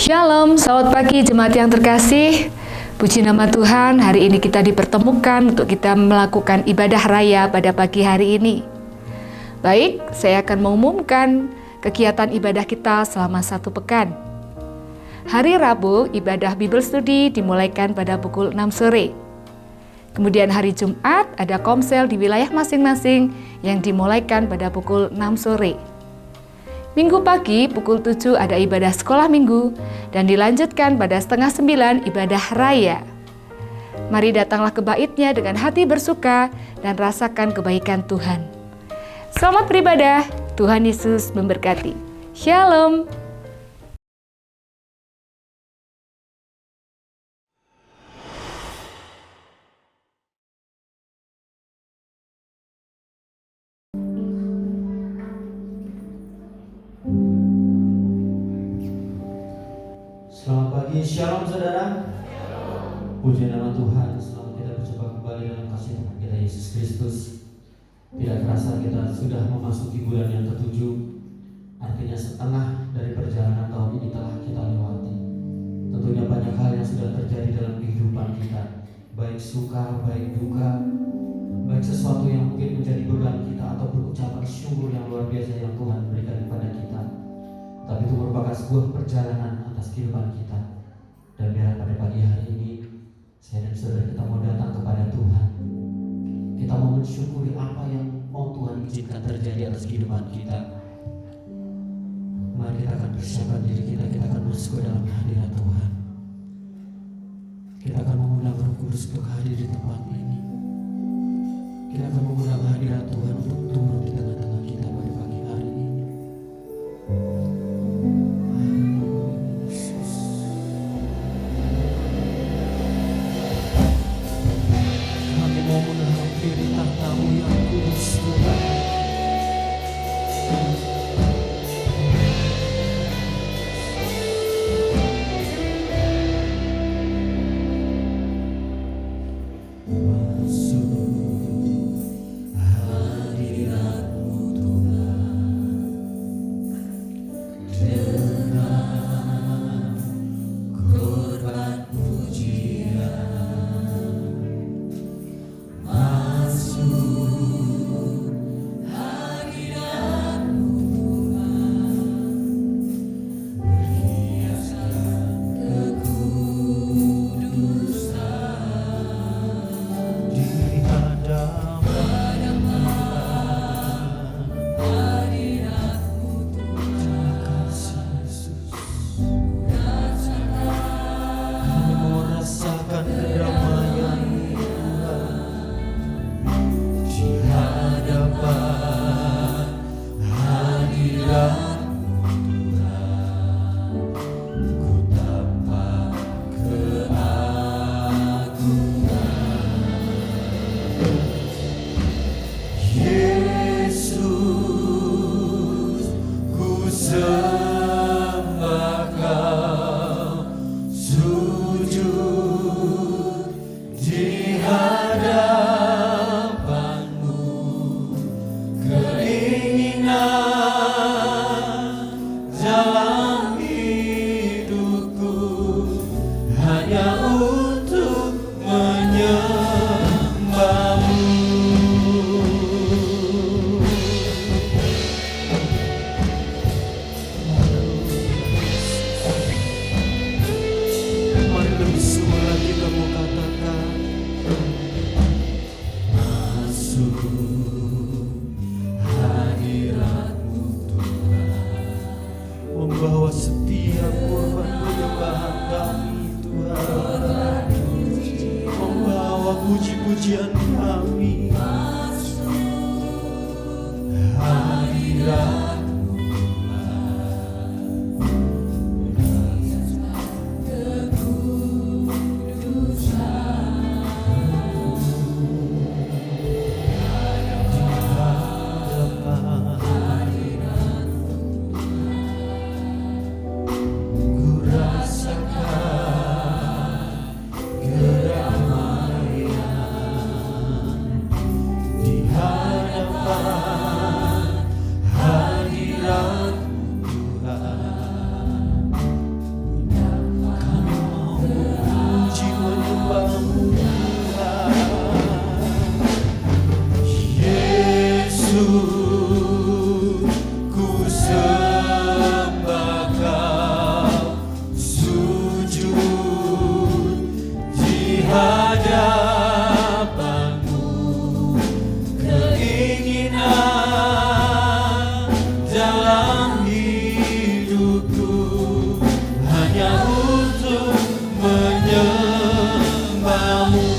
Shalom, selamat pagi jemaat yang terkasih. Puji nama Tuhan, hari ini kita dipertemukan untuk kita melakukan ibadah raya pada pagi hari ini. Baik, saya akan mengumumkan kegiatan ibadah kita selama 1 pekan. Hari Rabu, ibadah Bible Study dimulaikan pada pukul 6 sore. Kemudian hari Jumat ada komsel di wilayah masing-masing yang dimulaikan pada pukul 6 sore. Minggu pagi pukul 7 ada ibadah sekolah minggu dan dilanjutkan pada 8:30 ibadah raya. Mari datanglah ke baitnya dengan hati bersuka dan rasakan kebaikan Tuhan. Selamat beribadah, Tuhan Yesus memberkati. Shalom. Selamat pagi, shalom saudara. Puji nama Tuhan, selamat kita berjumpa kembali dalam kasih Tuhan kita Yesus Kristus. Tidak terasa kita sudah memasuki bulan yang ke-7. Artinya setengah dari perjalanan tahun ini telah kita lewati. Tentunya banyak hal yang sudah terjadi dalam kehidupan kita, baik suka, baik duka, baik sesuatu yang mungkin menjadi beban kita ataupun ucapan syukur yang luar biasa yang Tuhan berikan kepada kita. Tapi itu merupakan sebuah perjalanan atas kehidupan kita. Dan biar pada pagi hari ini saya dan saudara kita mau datang kepada Tuhan. Kita mau mensyukuri apa yang mau Tuhan izinkan terjadi atas kehidupan kita. Mari kita akan persiapkan diri kita akan masuk ke dalam hadirat Tuhan. Kita akan mengundang Roh Kudus untuk hadir di tempat ini. Kita akan mengundang hadirat Tuhan untuk turun di tengah-tengah kita pada pagi hari ini.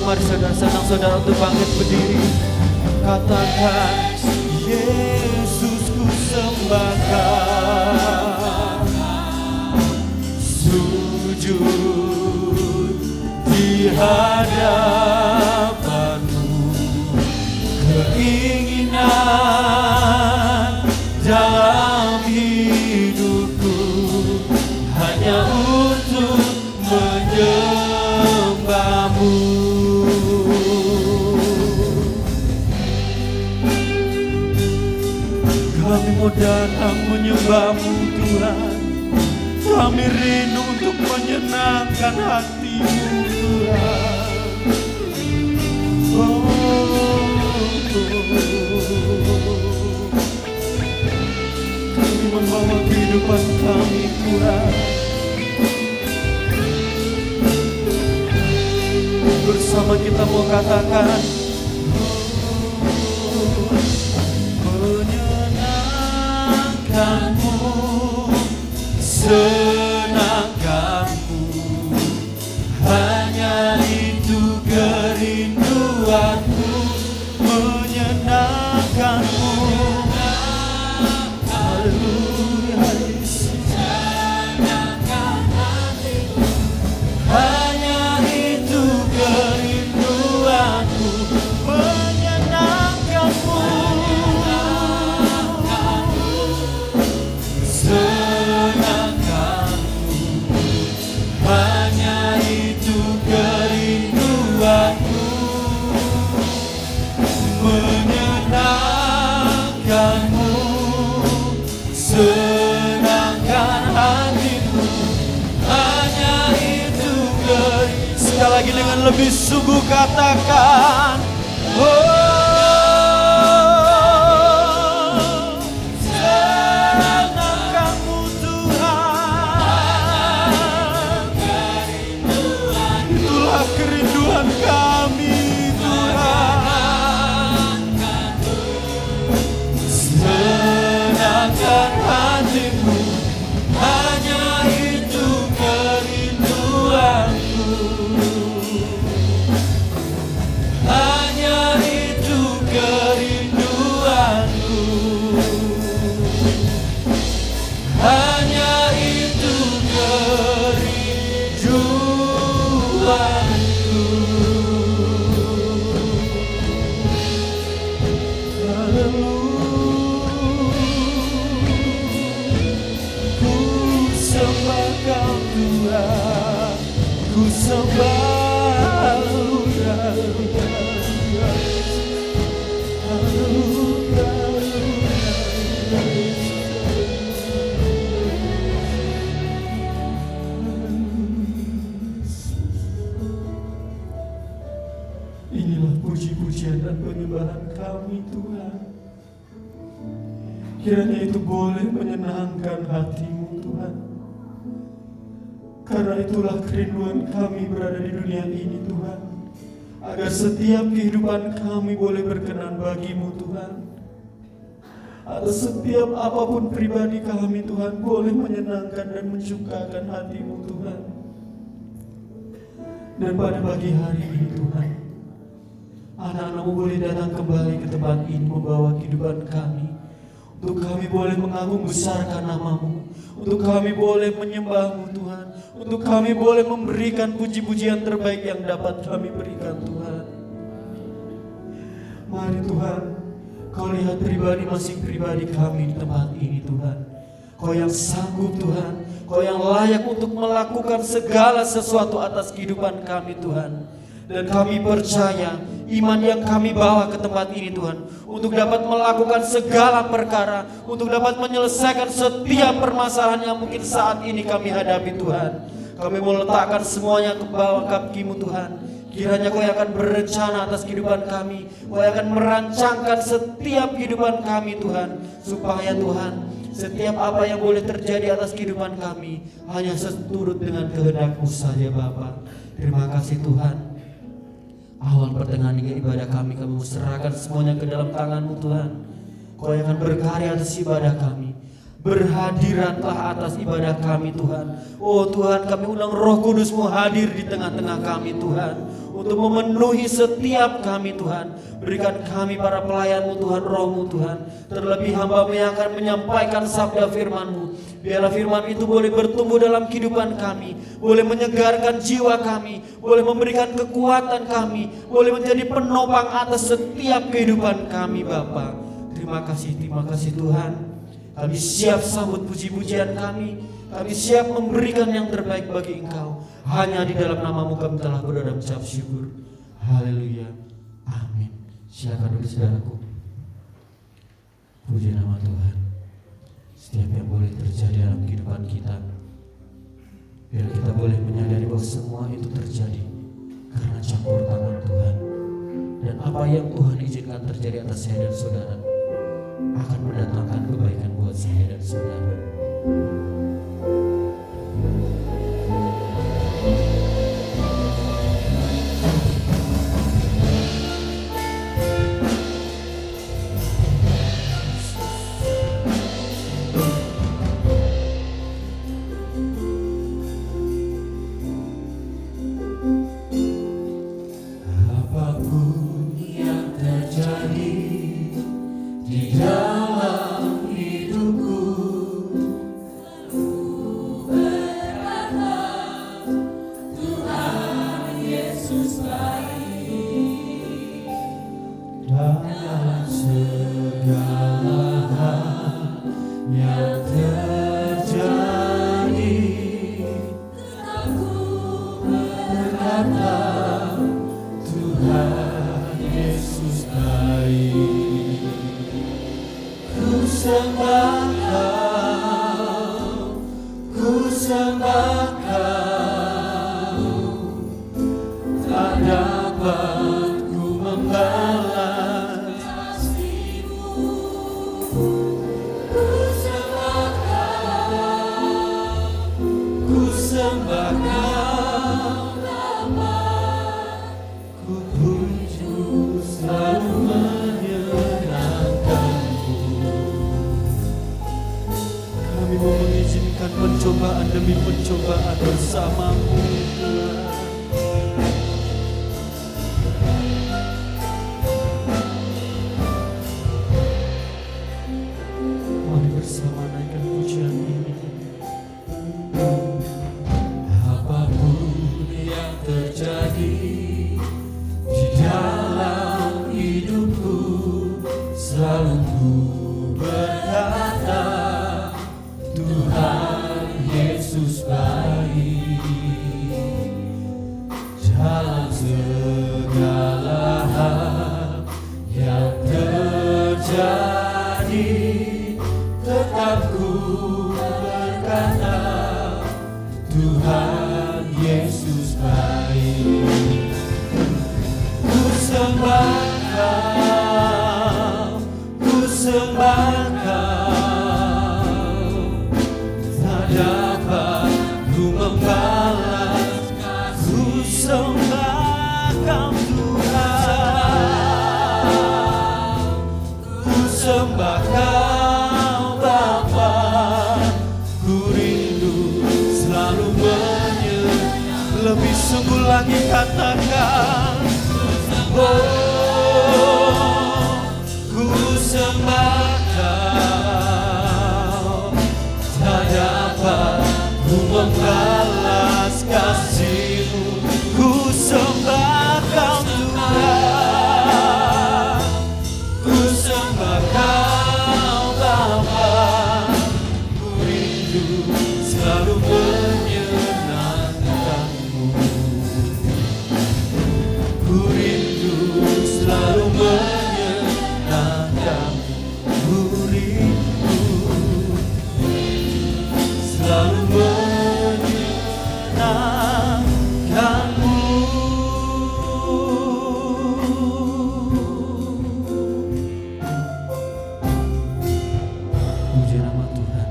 Mari saudara-saudara saudara untuk bangkit berdiri. Katakan, Yesus ku sembahkan, sujud di hadapanmu, keinginan dalam hidupku hanya untuk menyembahmu. Kami mau datang menyembahmu Tuhan. Kami rindu untuk menyenangkan hatimu Tuhan. Kami membawa kehidupan kami Tuhan. Bersama kita mau katakan, menyenangkanmu, senangkanmu, hanya itu kerinduanku. Menyenangkanmu, haleluya Yesus, hanya itu kerinduanku. Menyenangkanmu, senangkanmu, hanya itu kerinduanku. Menyenangkanmu, senangkan hatimu, hanya itu kerinduanku. Sekali lagi dengan lebih sungguh katakan, senangkanmu Tuhan, itulah kerinduan kami Tuhan. Senangkan hatimu, hanya itu kerinduanku. Hanya itu kerinduanku. Hanya itu kerinduanku. Ku sembah Kau Tuhan, ku sembah Inilah puji-pujian dan penyembahan kami Tuhan. Kiranya itu boleh menyenangkan hatimu Tuhan. Karena itulah kerinduan kami berada di dunia ini Tuhan. Agar setiap kehidupan kami boleh berkenan bagimu Tuhan. Atas setiap apapun pribadi kami Tuhan boleh menyenangkan dan mensukakan hatimu Tuhan. Dan pada pagi hari ini Tuhan, anak-anakmu boleh datang kembali ke tempat ini membawa kehidupan kami. Untuk kami boleh mengagung besarkan namamu. Untuk kami boleh menyembahmu Tuhan. Untuk kami boleh memberikan puji-pujian terbaik yang dapat kami berikan Tuhan. Mari Tuhan, Kau lihat pribadi masing pribadi kami di tempat ini Tuhan. Kau yang sanggup Tuhan, Kau yang layak untuk melakukan segala sesuatu atas kehidupan kami Tuhan. Dan kami percaya iman yang kami bawa ke tempat ini Tuhan, untuk dapat melakukan segala perkara, untuk dapat menyelesaikan setiap permasalahan yang mungkin saat ini kami hadapi Tuhan. Kami mau letakkan semuanya ke bawah kaki-Mu Tuhan. Kiranya Kau yang akan berencana atas kehidupan kami, Kau yang akan merancangkan setiap kehidupan kami Tuhan, supaya Tuhan setiap apa yang boleh terjadi atas kehidupan kami hanya seturut dengan kehendak-Mu saja Bapa. Terima kasih Tuhan. Awal pertengahan hingga ibadah kami serahkan semuanya ke dalam tangan-Mu Tuhan. Kau yang akan berkarya atas ibadah kami. Berhadiratlah atas ibadah kami Tuhan. Oh Tuhan, kami undang Roh Kudus-Mu hadir di tengah-tengah kami Tuhan. untuk memenuhi setiap kami Tuhan. Berikan kami para pelayan-Mu Tuhan, Roh-Mu Tuhan. Terlebih hamba-Mu yang akan menyampaikan sabda firman-Mu. Biarlah firman itu boleh bertumbuh dalam kehidupan kami, boleh menyegarkan jiwa kami, boleh memberikan kekuatan kami, boleh menjadi penopang atas setiap kehidupan kami Bapa. Terima kasih Tuhan. Kami siap sambut puji-pujian kami. Kami siap memberikan yang terbaik bagi Engkau. Hanya di dalam nama-Mu kami telah berdoa dan mengucap syukur. Haleluya. Amin. Silakan duduk saudaraku. Puji nama Tuhan. Setiap yang boleh terjadi dalam kehidupan kita, biar kita boleh menyadari bahwa semua itu terjadi karena campur tangan Tuhan. Dan apa yang Tuhan izinkan terjadi atas saya dan saudara akan mendatangkan kebaikan buat saya dan saudara. Pencobaan demi pencobaan bersama-Mu Tuhan. Mari bersama naikkan pujian ini. Apapun yang terjadi di dalam hidupku, selalu ku berkata Tuhan Yesus baik. Dalam segala hal yang terjadi, tetap ku berkata Tuhan Yesus baik. Ku sembah Kau, ku sembah Kau, tak dapat ku membalas. Ku sembah Kau Tuhan, ku sembah Kau Bapa. Ku rindu selalu menyembah, lebih sungguh lagi katakan, oh, ku sembah Kau, tak dapat ku membalas kasih-Mu. Ku sembah Kau Tuhan, ku sembah Kau Bapa. Ku rindu selalu menyenangkan-Mu, ku rindu selalu menyenangkan-Mu, ku rindu selalu menyenangkan-Mu. Puji nama Tuhan.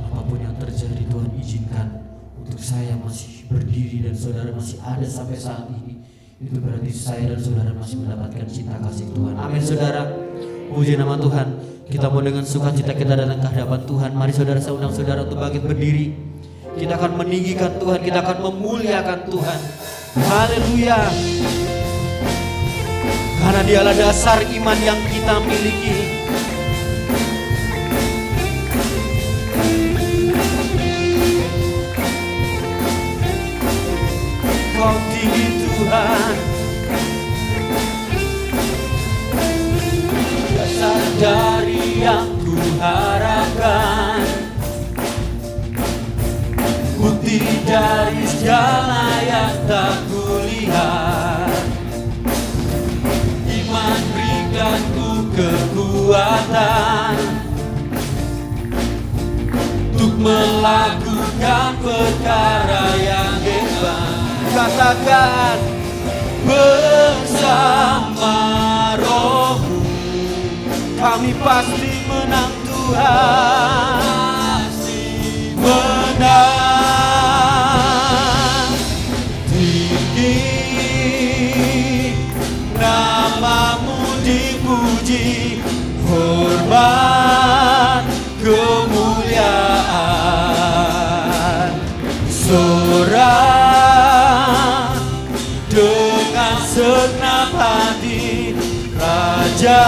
Apapun yang terjadi, Tuhan izinkan untuk saya masih berdiri dan saudara masih ada sampai saat ini. Itu berarti saya dan saudara masih mendapatkan cinta kasih Tuhan. Amin saudara. Puji nama Tuhan. Kita mau dengan sukacita kita datang ke hadapan Tuhan. Mari saudara, saya undang saudara untuk bangkit berdiri. Kita akan meninggikan Tuhan, kita akan memuliakan Tuhan. Haleluya. Karena dialah dasar iman yang kita miliki. Kau tinggi Tuhan, dasar dari yang ku harapkan, bukti dari segala yang tak kulihat. Iman berikan ku kekuatan untuk melakukan perkara yang hebat. Katakan, bersama Roh-Mu kami pasti menang Tuhan, pasti menang. Tinggi nama-Mu dipuji, hormat kemuliaan. Sorak dengan segenap hati, Raja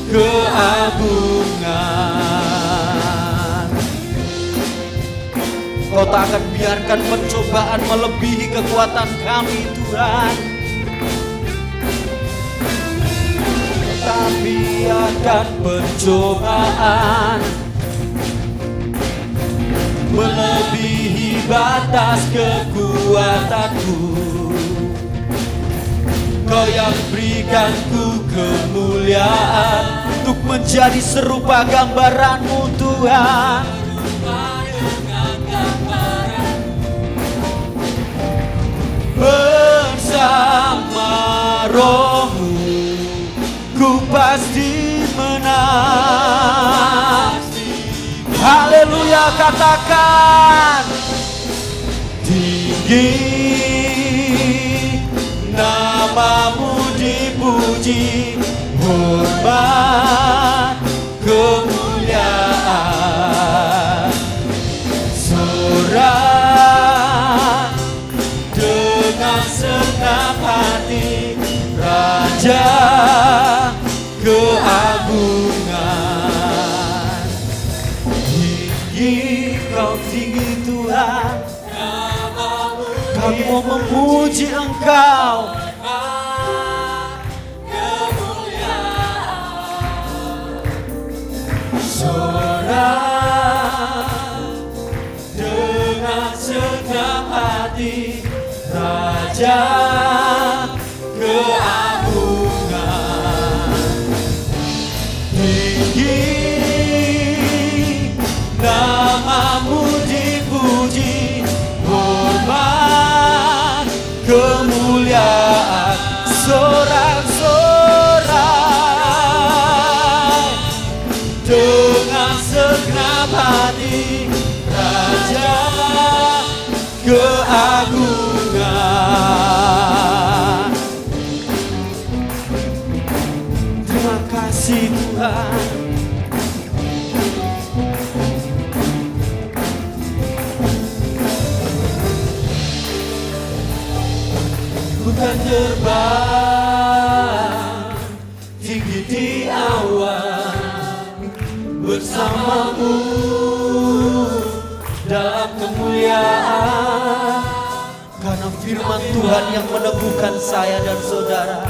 keagungan. Kau tak akan biarkan pencobaan melebihi kekuatan kami Tuhan, tapi akan pencobaan melebihi batas kekuatanku. Kau yang berikan ku kemuliaan untuk menjadi serupa gambaran-Mu Tuhan. Bersama Roh-Mu ku pasti menang. Haleluya, katakan, tinggi nama-Mu dipuji, hormat kemuliaan. Sorak dengan segenap hati, Raja keagungan. Tinggi, Kau tinggi Tuhan, kami mau memuji Engkau. Sorak dengan segenap hati, Raja keagungan. Tinggi nama-Mu dipuji, hormat kemuliaan. Sorak-sorai dengan segenap hati, Raja keagungan. Terima kasih Tuhan. Bukan terbang tinggi di awan, bersama-Mu dalam kemuliaan. Karena firman Tuhan yang meneguhkan saya dan saudara.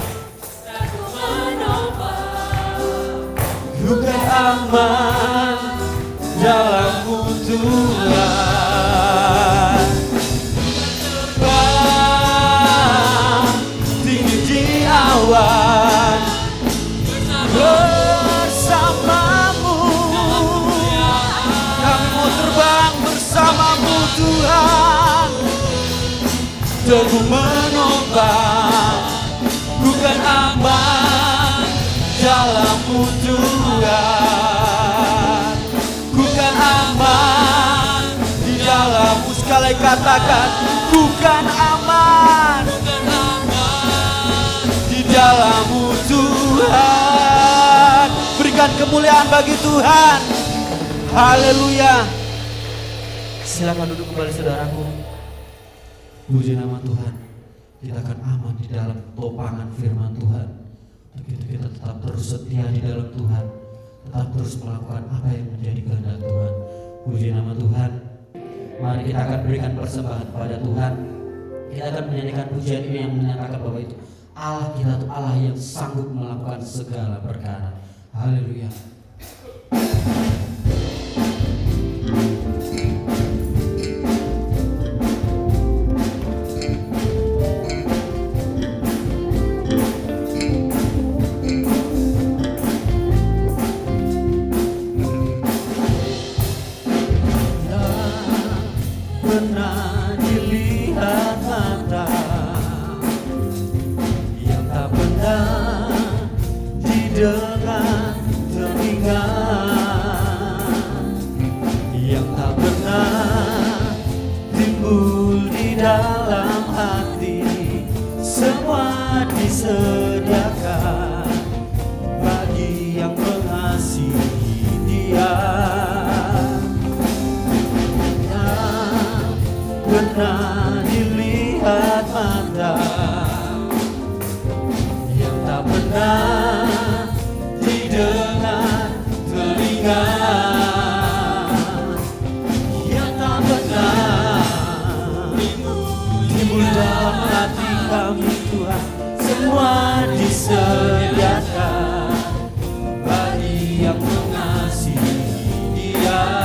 Bukan aman dalam-Mu Tuhan. Terbang tinggi di awan, bersama-Mu. Kami mau terbang bersama-Mu Tuhan. Teguh menopang, bukan aman dalam-Mu Tuhan. Bukan aman di dalam-Mu. Sekali katakan, bukan aman di dalam-Mu Tuhan. Berikan kemuliaan bagi Tuhan. Haleluya. Silakan duduk kembali saudaraku. Puji nama Tuhan, kita akan aman di dalam topangan firman Tuhan. Untuk itu kita tetap terus setia di dalam Tuhan, tetap terus melakukan apa yang menjadi kehendak Tuhan. Puji nama Tuhan. Mari kita akan berikan persembahan pada Tuhan. Kita akan menyanyikan pujian ini yang menyatakan bahwa itu Allah kita itu Allah yang sanggup melakukan segala perkara. Haleluya. Pernah dilihat mata, yang tak pernah didengar telinga, yang tak pernah timbul di dalam hati, semua disediakan bagi yang mengasihi Dia. Pernah dilihat mata, yang tak pernah didengar telinga, yang tak pernah timbul dalam hati kami Tuhan, semua disediakan bagi yang mengasihi Dia.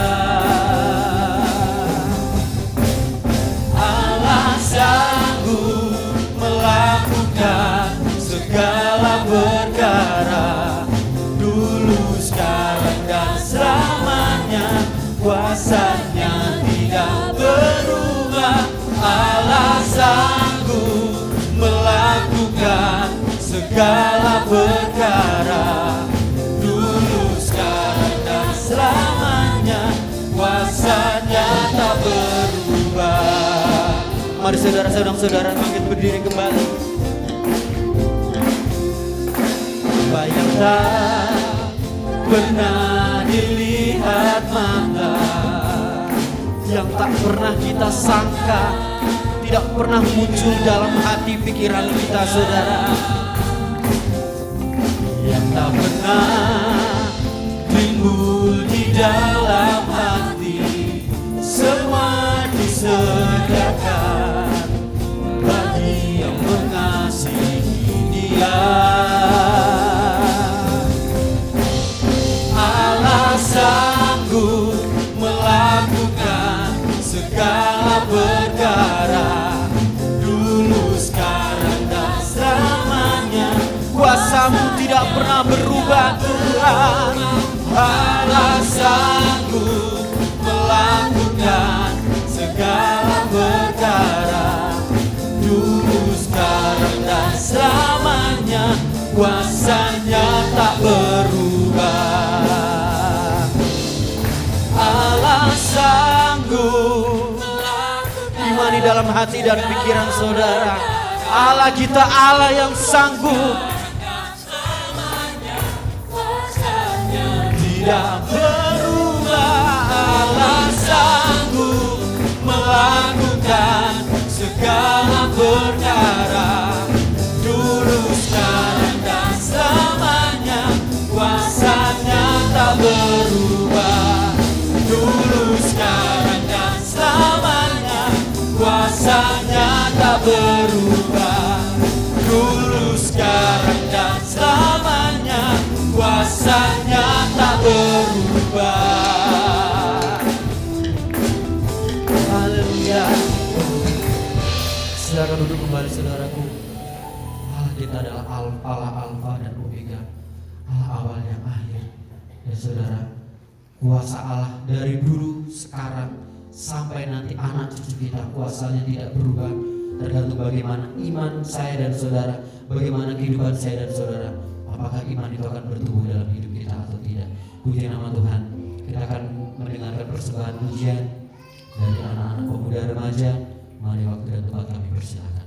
Sanggup melakukan segala perkara, dulu, sekarang, dan selamanya. Kuasanya tidak berubah. Allah sanggup melakukan segala perkara, dulu, sekarang, dan selamanya. Kuasanya tak berubah. Mari saudara-saudara bangkit berdiri kembali. Apa yang tak pernah dilihat mata, yang tak pernah kita sangka, tidak pernah muncul dalam hati pikiran kita, saudara. Yang tak pernah timbul di dalam hati, semua disediakan bagi yang mengasihi Dia. Allah sanggup melakukan segala perkara, dulu, sekarang, dan selamanya. Kuasa-Mu tidak pernah berubah, Tuhan. Allah sanggup melakukan segala perkara, dulu, sekarang, dan selamanya. Kuasanya tak berubah. Allah sanggup. Imani dalam hati dan pikiran saudara, Allah kita Allah yang sanggup, tidak berubah. Allah sanggup melakukan segala perkara, dulu, sekarang, dan selamanya. Kuasanya tak berubah, dulu, sekarang, dan selamanya. Kuasanya tak berubah, dulu, sekarang, dan selamanya. Kuasanya tak berubah. Haleluya. Silakan duduk kembali, saudaraku. Allah kita adalah Allah Alfa dan Omega, Allah awal yang akhir. Ya saudara, kuasa Allah dari dulu, sekarang, sampai nanti anak cucu kita, kuasanya tidak berubah. Tergantung bagaimana iman saya dan saudara, bagaimana kehidupan saya dan saudara. Apakah iman itu akan bertumbuh dalam hidup kita atau tidak. Puji nama Tuhan. Kita akan mendengarkan persembahan pujian dari anak-anak pemuda remaja. Mari waktu dan tempat kami persilakan.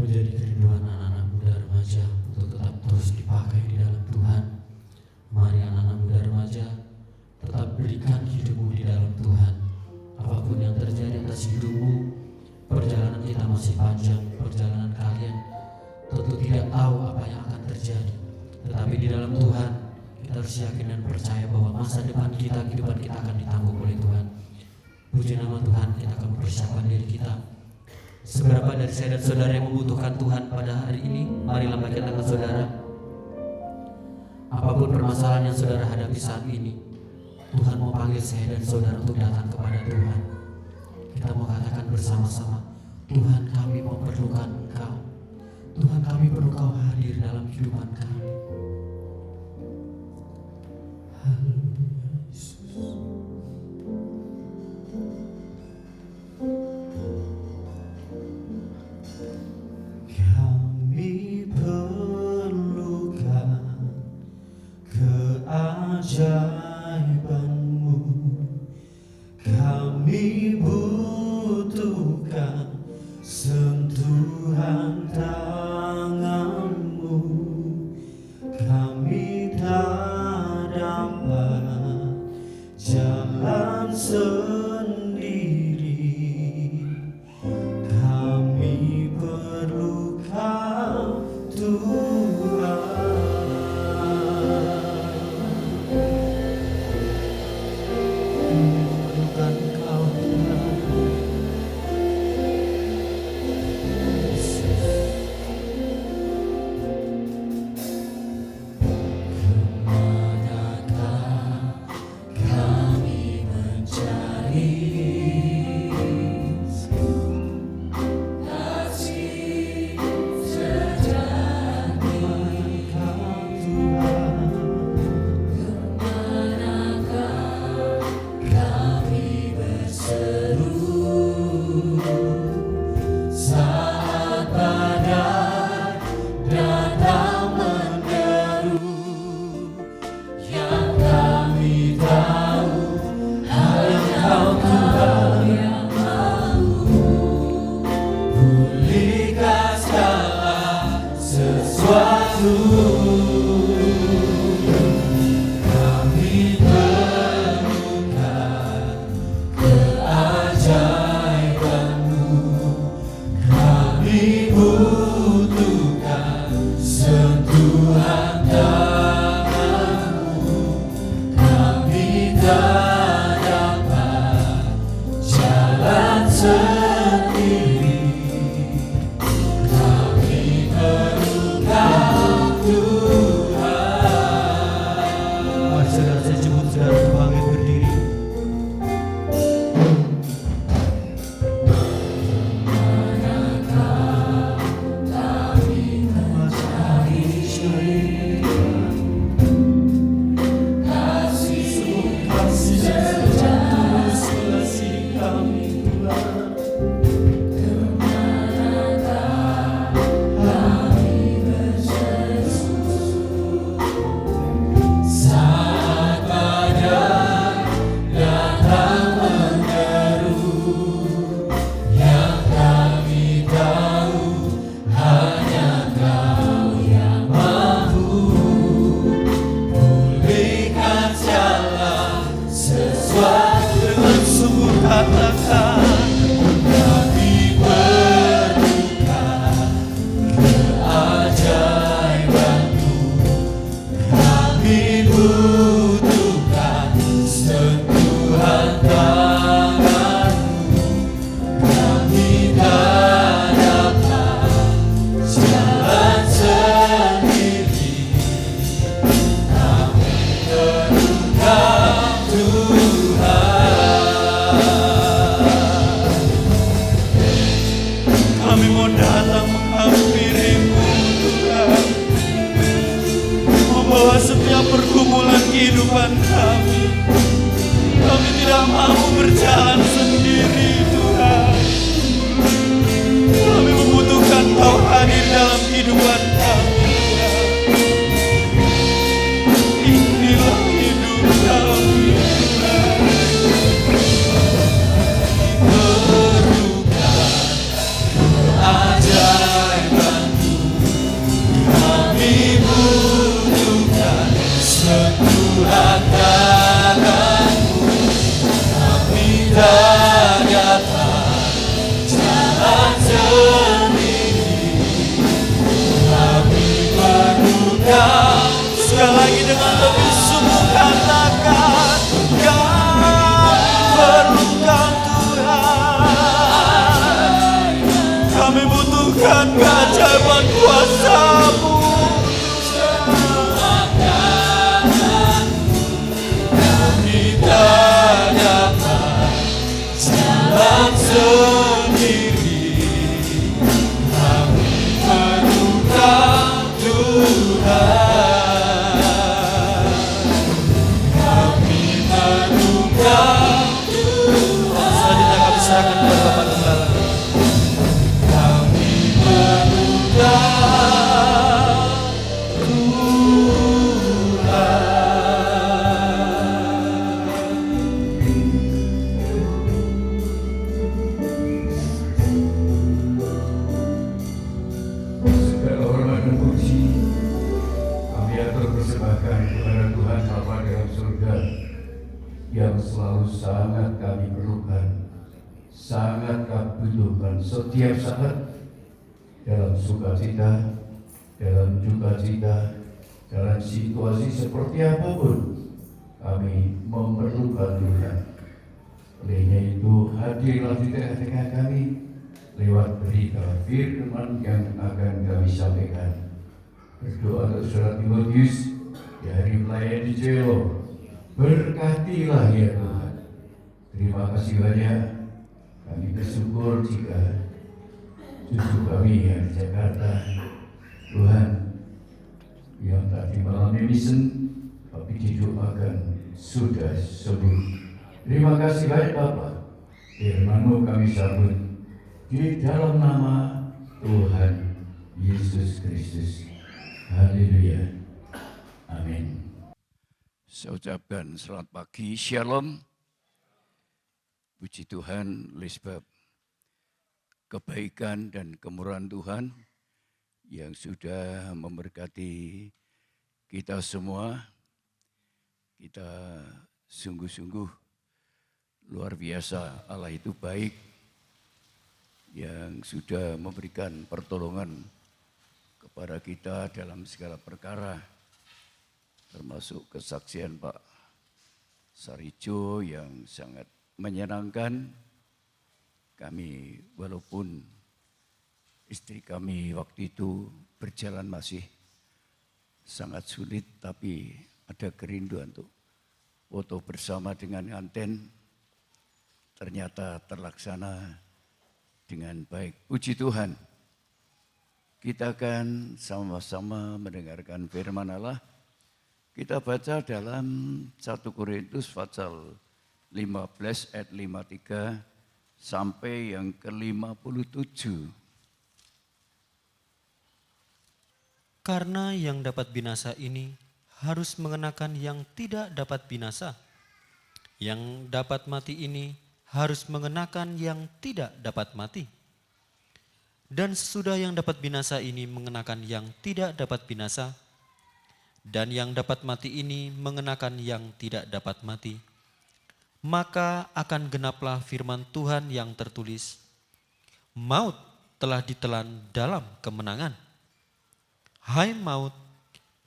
menjadi kerinduan anak-anak muda remaja untuk tetap terus dipakai di dalam Tuhan. Mari anak-anak muda remaja tetap berikan hidupmu di dalam Tuhan. Apapun yang terjadi atas hidupmu, perjalanan kita masih panjang. Perjalanan kalian tentu tidak tahu apa yang akan terjadi, tetapi di dalam Tuhan kita harus yakin dan percaya bahwa masa depan kita, kehidupan kita akan ditanggung oleh Tuhan. Puji nama Tuhan, kita akan mempersiapkan diri kita. Seberapa dari saya dan saudara yang membutuhkan Tuhan pada hari ini, mari lambaikan tangan saudara. Apapun permasalahan yang saudara hadapi saat ini, Tuhan mau panggil saya dan saudara untuk datang kepada Tuhan. Kita mau katakan bersama-sama, Tuhan, kami memerlukan Engkau. Tuhan, kami perlu Kau hadir dalam kehidupan kami. Haleluya. Setiap saat dalam sukacita, dalam dukacita, dalam situasi seperti apapun kami memerlukan Tuhan. Olehnya itu hadirlah di tengah-tengah kami lewat berita firman yang akan kami sampaikan. Berdoa untuk saudara Timotius dari pelayan di Jelo, berkatilah ya Tuhan. Terima kasih banyak. Kami bersyukur jika cucu kami yang di Jakarta, Tuhan, yang tadi malam misen, tapi didoakan sudah sembuh. Terima kasih banyak Bapak. Firman-Mu kami sambut di dalam nama Tuhan Yesus Kristus. Haleluya. Amin. Saya ucapkan selamat pagi, Shalom. Puji Tuhan oleh sebab kebaikan dan kemurahan Tuhan yang sudah memberkati kita semua. Kita sungguh-sungguh luar biasa, Allah itu baik yang sudah memberikan pertolongan kepada kita dalam segala perkara, termasuk kesaksian Pak Sarijo yang sangat menyenangkan. Kami walaupun istri kami waktu itu berjalan masih sangat sulit, tapi ada kerinduan untuk foto bersama dengan nganten. Ternyata terlaksana dengan baik. Puji Tuhan. Kita akan sama-sama mendengarkan firman Allah. Kita baca dalam 1 Korintus pasal 15 ayat 53 sampai yang ke-57. Karena yang dapat binasa ini harus mengenakan yang tidak dapat binasa. Yang dapat mati ini harus mengenakan yang tidak dapat mati. Dan sesudah yang dapat binasa ini mengenakan yang tidak dapat binasa, dan yang dapat mati ini mengenakan yang tidak dapat mati, maka akan genaplah firman Tuhan yang tertulis, maut telah ditelan dalam kemenangan. Hai maut,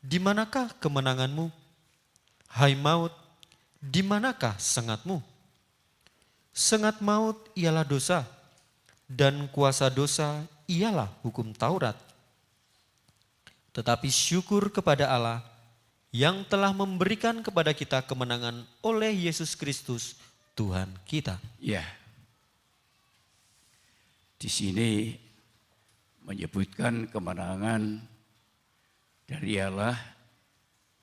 di manakah kemenanganmu? Hai maut, di manakah sengatmu? Sengat maut ialah dosa, dan kuasa dosa ialah hukum Taurat. Tetapi syukur kepada Allah yang telah memberikan kepada kita kemenangan oleh Yesus Kristus Tuhan kita. Ya, di sini menyebutkan kemenangan dari Allah,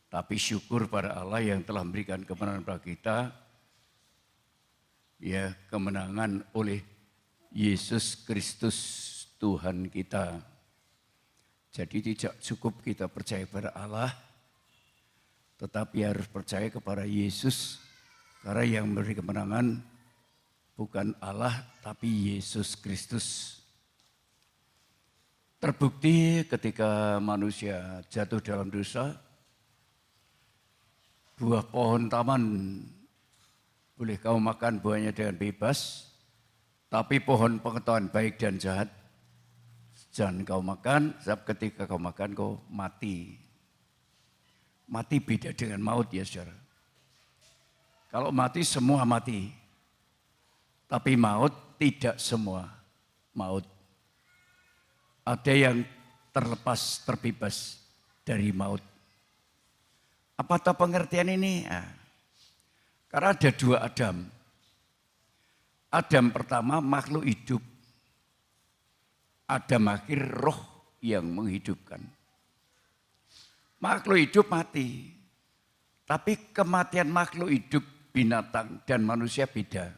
tapi syukur pada Allah yang telah memberikan kemenangan pada kita. Ya, kemenangan oleh Yesus Kristus Tuhan kita. Jadi tidak cukup kita percaya pada Allah, tetapi harus percaya kepada Yesus. Karena yang memberi kemenangan bukan Allah, tapi Yesus Kristus. Terbukti ketika manusia jatuh dalam dosa, buah pohon taman boleh kau makan buahnya dengan bebas, tapi pohon pengetahuan baik dan jahat jangan kau makan, sebab ketika kau makan kau mati. Mati beda dengan maut ya saudara. Kalau mati semua mati, tapi maut tidak semua maut. Ada yang terlepas, terbebas dari maut. Apa tahu pengertian ini? Karena ada dua Adam. Adam pertama makhluk hidup. Adam akhir roh yang menghidupkan. Makhluk hidup mati. Tapi kematian makhluk hidup, binatang dan manusia beda.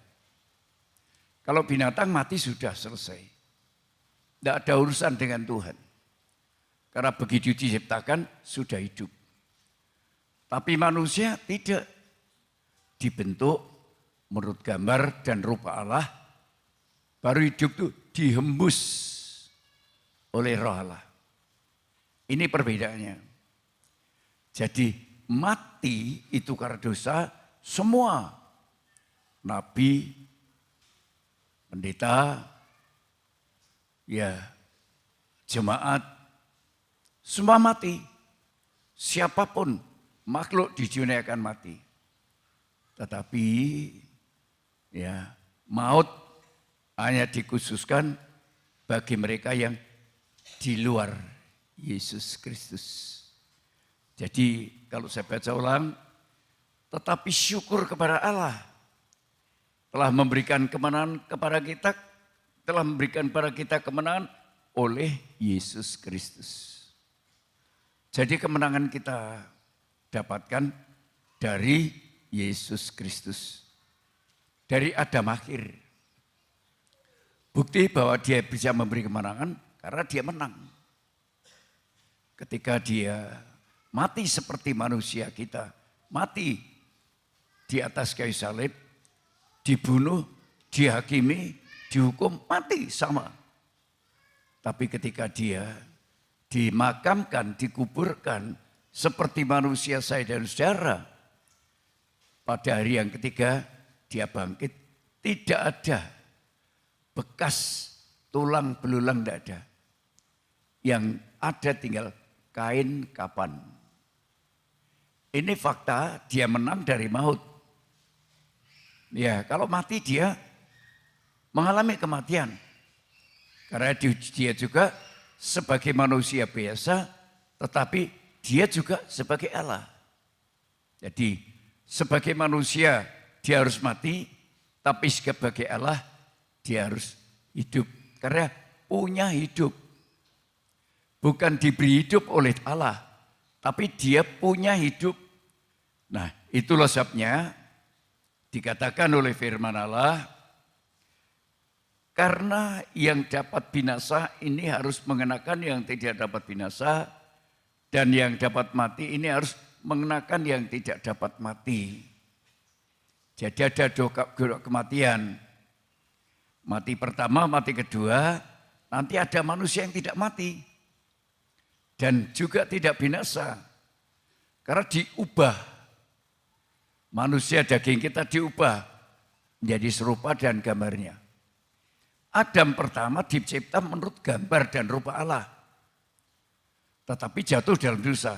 Kalau binatang mati sudah selesai. Tidak ada urusan dengan Tuhan. Karena begitu diciptakan sudah hidup. Tapi manusia tidak. Dibentuk menurut gambar dan rupa Allah, baru hidup itu dihembus oleh roh Allah. Ini perbedaannya. Jadi mati itu karena dosa, semua nabi, pendeta, ya jemaat, semua mati. Siapapun makhluk di dunia akan mati. Tetapi ya maut hanya dikhususkan bagi mereka yang di luar Yesus Kristus. Jadi kalau saya baca ulang, tetapi syukur kepada Allah telah memberikan kemenangan kepada kita, telah memberikan kepada kita kemenangan oleh Yesus Kristus. Jadi kemenangan kita dapatkan dari Yesus Kristus. Dari Adam akhir. Bukti bahwa dia bisa memberi kemenangan karena dia menang. Ketika dia mati seperti manusia kita, mati di atas kayu salib, dibunuh, dihakimi, dihukum, mati sama. Tapi ketika dia dimakamkan, dikuburkan seperti manusia saya dan saudara, pada hari yang ketiga dia bangkit, tidak ada bekas tulang belulang, tidak ada. Yang ada tinggal kain kapan. Ini fakta, dia menang dari maut. Ya, kalau mati dia mengalami kematian. Karena dia juga sebagai manusia biasa, tetapi dia juga sebagai Allah. Jadi sebagai manusia dia harus mati, tapi sebagai Allah dia harus hidup. Karena punya hidup. Bukan diberi hidup oleh Allah, tapi dia punya hidup. Nah, itulah sebabnya dikatakan oleh firman Allah, karena yang dapat binasa ini harus mengenakan yang tidak dapat binasa, dan yang dapat mati ini harus mengenakan yang tidak dapat mati. Jadi ada dua kematian. Mati pertama, mati kedua, nanti ada manusia yang tidak mati. Dan juga tidak binasa. Karena diubah. Manusia daging kita diubah menjadi serupa dan gambarnya. Adam pertama dicipta menurut gambar dan rupa Allah. Tetapi jatuh dalam dosa.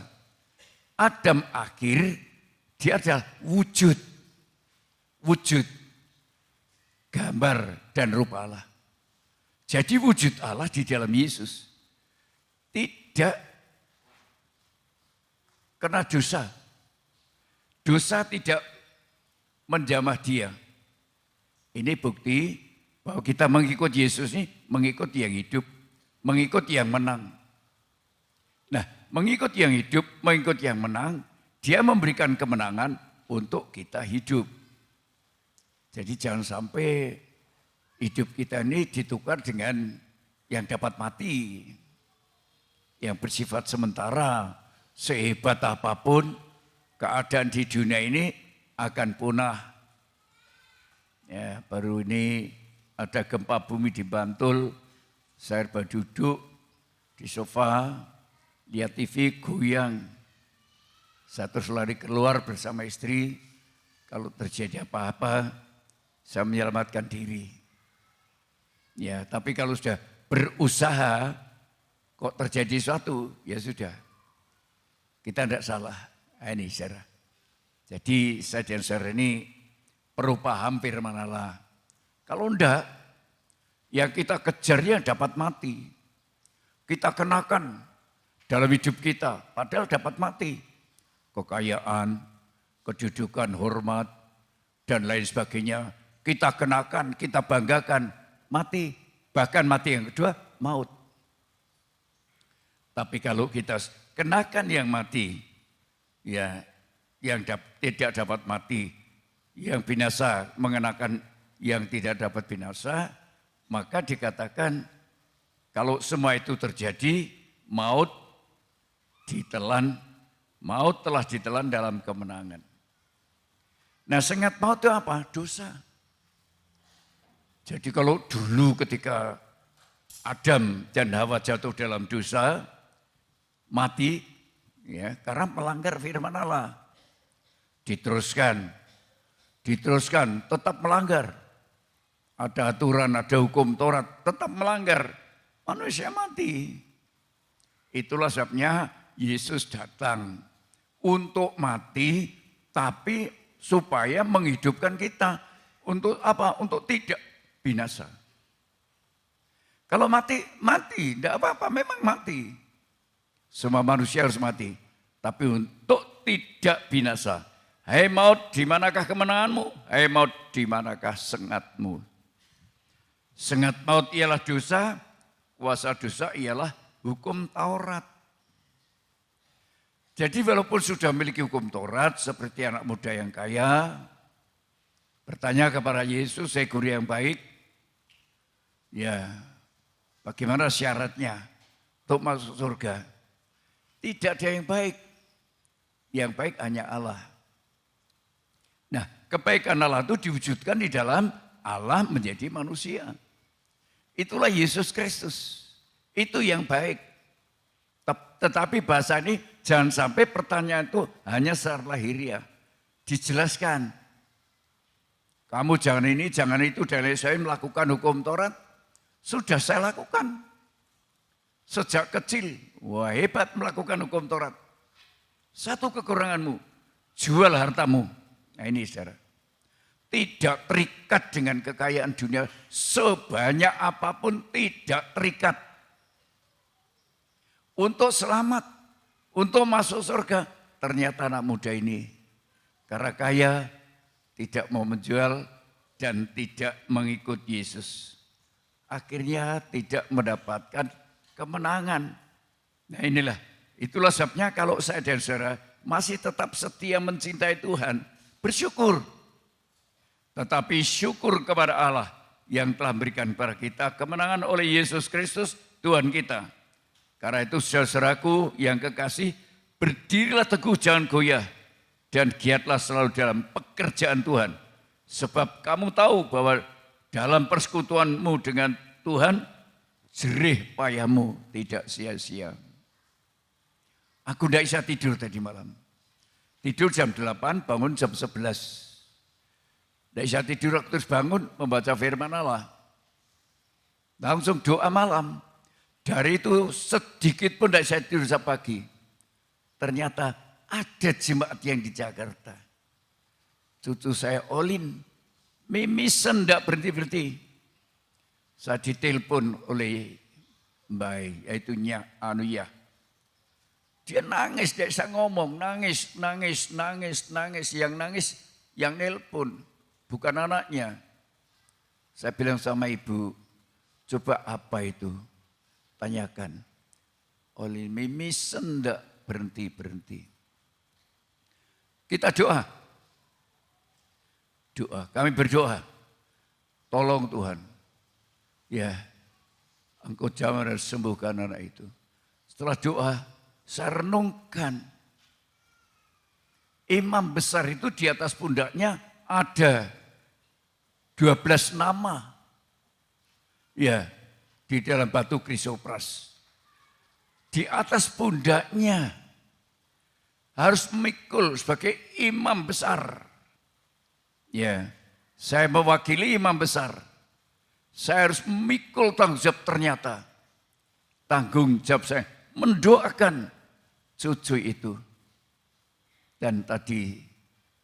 Adam akhir dia adalah wujud. Wujud. Gambar dan rupa Allah. Jadi wujud Allah di dalam Yesus. Tidak kena dosa. Dosa tidak menjamah dia. Ini bukti bahwa kita mengikut Yesus ini, mengikut yang hidup, mengikut yang menang. Nah, mengikut yang hidup, mengikut yang menang, dia memberikan kemenangan untuk kita hidup. Jadi jangan sampai hidup kita ini ditukar dengan yang dapat mati. Yang bersifat sementara, sehebat apapun keadaan di dunia ini akan punah. Ya, baru ini ada gempa bumi di Bantul, saya duduk di sofa, lihat TV goyang. Saya terus lari keluar bersama istri, kalau terjadi apa-apa, saya menyelamatkan diri. Ya, tapi kalau sudah berusaha, kok terjadi sesuatu, ya sudah. Kita tidak salah. Ini saudara. Jadi saya dan saudara ini perlu paham firman Allah. Kalau enggak, yang kita kejarnya dapat mati. Kita kenakan dalam hidup kita, padahal dapat mati. Kekayaan, kedudukan, hormat, dan lain sebagainya. Kita kenakan, kita banggakan, mati. Bahkan mati yang kedua, maut. Tapi kalau kita kenakan yang mati, ya yang tidak dapat mati, yang binasa mengenakan yang tidak dapat binasa, maka dikatakan kalau semua itu terjadi, maut telah ditelan dalam kemenangan. Nah, sengat maut itu apa? Dosa. Jadi kalau dulu ketika Adam dan Hawa jatuh dalam dosa, mati, ya, karena melanggar firman Allah. Diteruskan, tetap melanggar. Ada aturan, ada hukum Taurat, tetap melanggar. Manusia mati. Itulah sebabnya Yesus datang untuk mati, tapi supaya menghidupkan kita. Untuk apa? Untuk tidak binasa. Kalau mati, tidak apa-apa, memang mati. Semua manusia harus mati. Tapi untuk tidak binasa. Hai maut, di manakah kemenanganmu? Hai maut, di manakah sengatmu? Sengat maut ialah dosa, kuasa dosa ialah hukum Taurat. Jadi walaupun sudah memiliki hukum Taurat, seperti anak muda yang kaya, bertanya kepada Yesus, saya guru yang baik, ya bagaimana syaratnya untuk masuk surga? Tidak ada yang baik. Yang baik hanya Allah. Nah, kebaikan Allah itu diwujudkan di dalam Allah menjadi manusia. Itulah Yesus Kristus. Itu yang baik. Tetapi bahasa ini jangan sampai pertanyaan itu hanya secara lahiriah. Dijelaskan. Kamu jangan ini, jangan itu. Dan saya melakukan hukum Taurat. Sudah saya lakukan. Sejak kecil, wah hebat melakukan hukum Taurat. Satu kekuranganmu, jual hartamu. Nah ini saudara. tidak terikat dengan kekayaan dunia. Sebanyak apapun tidak terikat. Untuk selamat, untuk masuk surga. Ternyata anak muda ini karena kaya tidak mau menjual dan tidak mengikut Yesus. Akhirnya tidak mendapatkan kemenangan. Nah itulah sebabnya kalau saya dan saudara masih tetap setia mencintai Tuhan, bersyukur. Tetapi syukur kepada Allah yang telah memberikan kepada kita kemenangan oleh Yesus Kristus Tuhan kita. Karena itu saudaraku yang kekasih, berdirilah teguh jangan goyah dan giatlah selalu dalam pekerjaan Tuhan. Sebab kamu tahu bahwa dalam persekutuanmu dengan Tuhan, jerih payahmu tidak sia-sia. Aku tidak bisa tidur tadi malam. Tidur jam 8, bangun jam 11. Tidak bisa tidur, terus bangun membaca firman Allah. Langsung doa malam. Dari itu sedikit pun tidak bisa tidur sampai pagi. Ternyata ada jemaat yang di Jakarta. Cucu saya Olin, mimisan tidak berhenti-berhenti. Saya ditelepon oleh Mbak, yaitu Anuya. Dia nangis, dia bisa ngomong, nangis. Yang nangis, yang nelpon, bukan anaknya. Saya bilang sama ibu, coba apa itu? Tanyakan. Oleh mimisen enggak berhenti-berhenti. Kita doa. Kami berdoa. Tolong Tuhan. Ya, Engkau jangan sembuhkan anak itu. Setelah doa, saya renungkan. Imam besar itu di atas pundaknya ada 12 nama. Ya, di dalam batu krisopras. Di atas pundaknya harus memikul sebagai imam besar. Ya, saya mewakili imam besar. Saya harus memikul tanggung jawab ternyata. Tanggung jawab saya mendoakan cucu itu. Dan tadi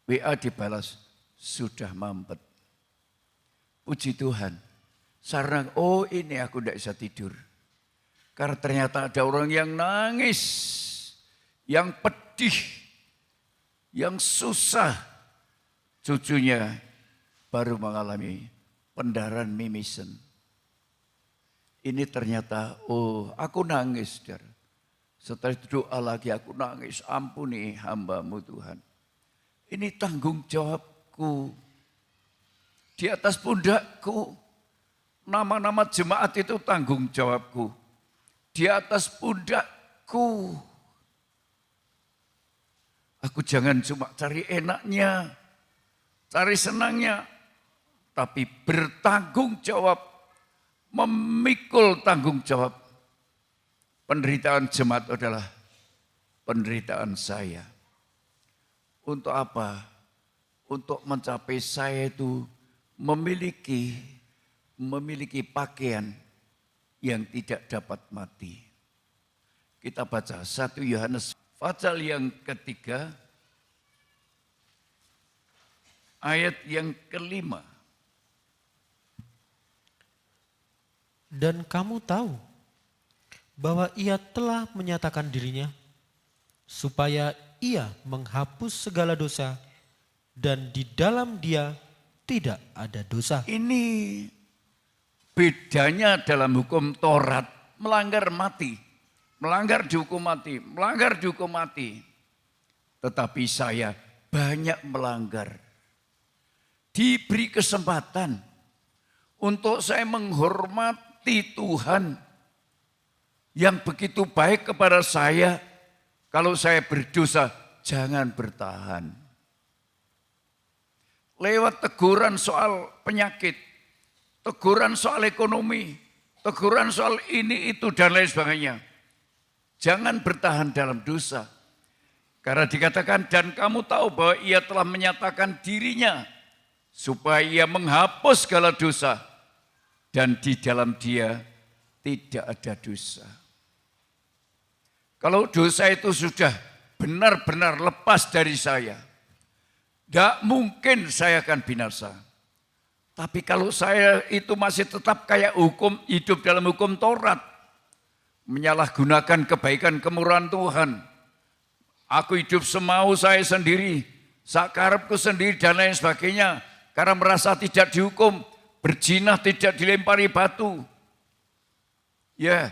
WA dibalas, sudah mampet. Puji Tuhan. Sarang, ini aku tidak bisa tidur. Karena ternyata ada orang yang nangis, yang pedih, yang susah. Cucunya baru mengalami pendarahan mimisen. Ini ternyata, aku nangis. Setelah itu doa lagi, aku nangis. Ampuni hamba-Mu Tuhan. Ini tanggung jawabku. Di atas pundakku. Nama-nama jemaat itu tanggung jawabku. Di atas pundakku. Aku jangan cuma cari enaknya, cari senangnya, tapi bertanggung jawab, memikul tanggung jawab. Penderitaan jemaat adalah penderitaan saya. Untuk apa? Untuk mencapai saya itu memiliki pakaian yang tidak dapat mati. Kita baca 1 Yohanes pasal yang ketiga, ayat yang kelima. Dan kamu tahu bahwa ia telah menyatakan dirinya supaya ia menghapus segala dosa dan di dalam dia tidak ada dosa. Ini bedanya dalam hukum Taurat, melanggar mati, melanggar dihukum mati, melanggar dihukum mati. Tetapi saya banyak melanggar. Diberi kesempatan untuk saya menghormati Tuhan yang begitu baik kepada saya. Kalau saya berdosa, jangan bertahan. Lewat teguran soal penyakit, teguran soal ekonomi, teguran soal ini, itu, dan lain sebagainya. Jangan bertahan dalam dosa. Karena dikatakan, dan kamu tahu bahwa ia telah menyatakan dirinya supaya ia menghapus segala dosa. Dan di dalam dia tidak ada dosa. Kalau dosa itu sudah benar-benar lepas dari saya, Tidak mungkin saya akan binasa. Tapi kalau saya itu masih tetap kayak hidup dalam hukum Taurat, menyalahgunakan kebaikan kemurahan Tuhan, aku hidup semau saya sendiri, sakarepku sendiri dan lain sebagainya, karena merasa tidak dihukum, berzina tidak dilempari batu, ya,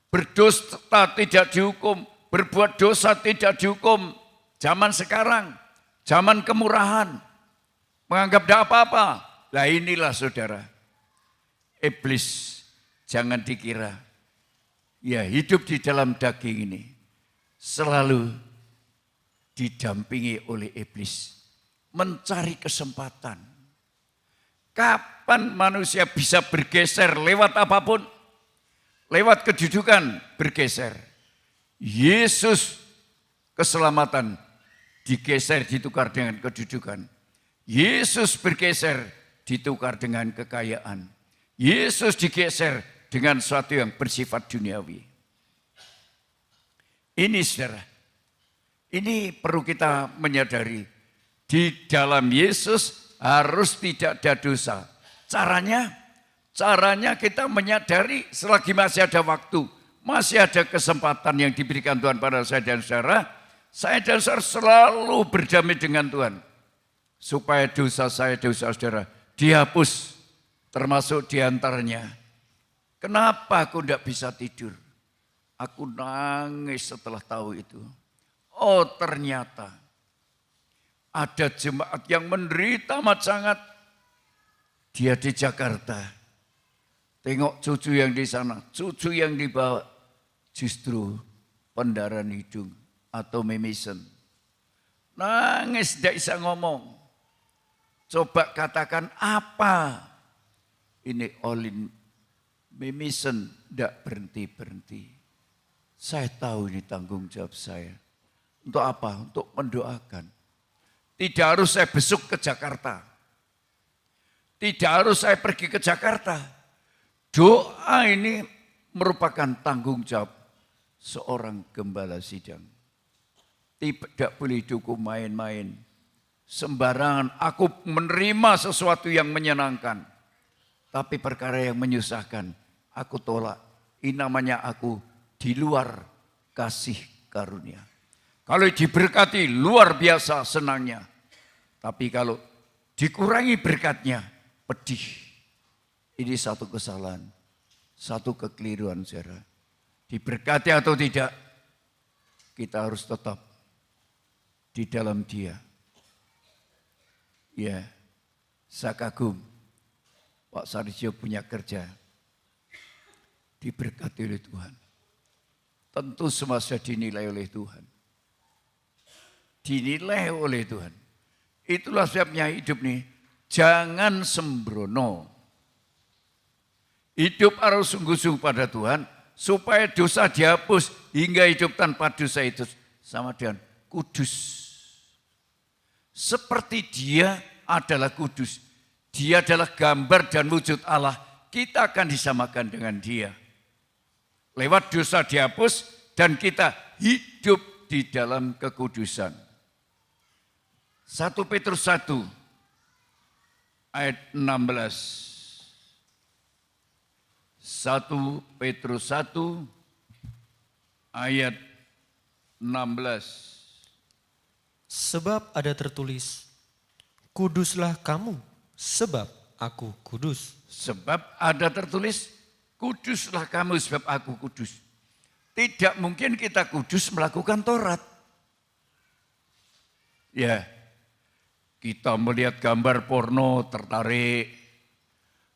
berdusta tidak dihukum, berbuat dosa tidak dihukum. Zaman sekarang, zaman kemurahan, menganggap tidak apa-apa. Lah inilah saudara, iblis jangan dikira, ya hidup di dalam daging ini selalu didampingi oleh iblis, mencari kesempatan. Kapan manusia bisa bergeser lewat apapun? Lewat kedudukan bergeser. Yesus keselamatan digeser ditukar dengan kedudukan. Yesus bergeser ditukar dengan kekayaan. Yesus digeser dengan sesuatu yang bersifat duniawi. Ini saudara, ini perlu kita menyadari. Di dalam Yesus harus tidak ada dosa. Caranya kita menyadari selagi masih ada waktu, masih ada kesempatan yang diberikan Tuhan pada saya dan saudara selalu berdamai dengan Tuhan. Supaya dosa saya, dosa saudara dihapus, termasuk diantaranya. Kenapa aku tidak bisa tidur? Aku nangis setelah tahu itu. Oh ternyata ada jemaat yang menderita amat sangat. Dia di Jakarta. Tengok cucu yang di sana, cucu yang dibawa justru pendarahan hidung atau mimisen. Nangis tidak bisa ngomong. Coba katakan apa? Ini olin mimisen tidak berhenti-berhenti. Saya tahu ini tanggung jawab saya. Untuk apa? Untuk mendoakan. Tidak harus saya besuk ke Jakarta. Tidak harus saya pergi ke Jakarta. Doa ini merupakan tanggung jawab seorang gembala sidang. Tidak boleh dukung main-main. Sembarangan aku menerima sesuatu yang menyenangkan. Tapi perkara yang menyusahkan, aku tolak. Ini namanya aku di luar kasih karunia. Kalau diberkati luar biasa senangnya. Tapi kalau dikurangi berkatnya, pedih. Ini satu kesalahan, satu kekeliruan saudara. Diberkati atau tidak, kita harus tetap di dalam Dia. Ya, saya kagum Pak Sarjo punya kerja, diberkati oleh Tuhan. Tentu semua sudah dinilai oleh Tuhan. Dinilai oleh Tuhan. Itulah sebabnya hidup nih, jangan sembrono. Hidup harus sungguh-sungguh pada Tuhan, supaya dosa dihapus, hingga hidup tanpa dosa itu sama dengan kudus. Seperti Dia adalah kudus. Dia adalah gambar dan wujud Allah. Kita akan disamakan dengan Dia. Lewat dosa dihapus dan kita hidup di dalam kekudusan. 1 Petrus 1 ayat 16. 1 Petrus 1 ayat 16. Sebab ada tertulis, kuduslah kamu, sebab aku kudus. Sebab ada tertulis, kuduslah kamu sebab aku kudus. Tidak mungkin kita kudus melakukan Taurat. Ya, kita melihat gambar porno tertarik.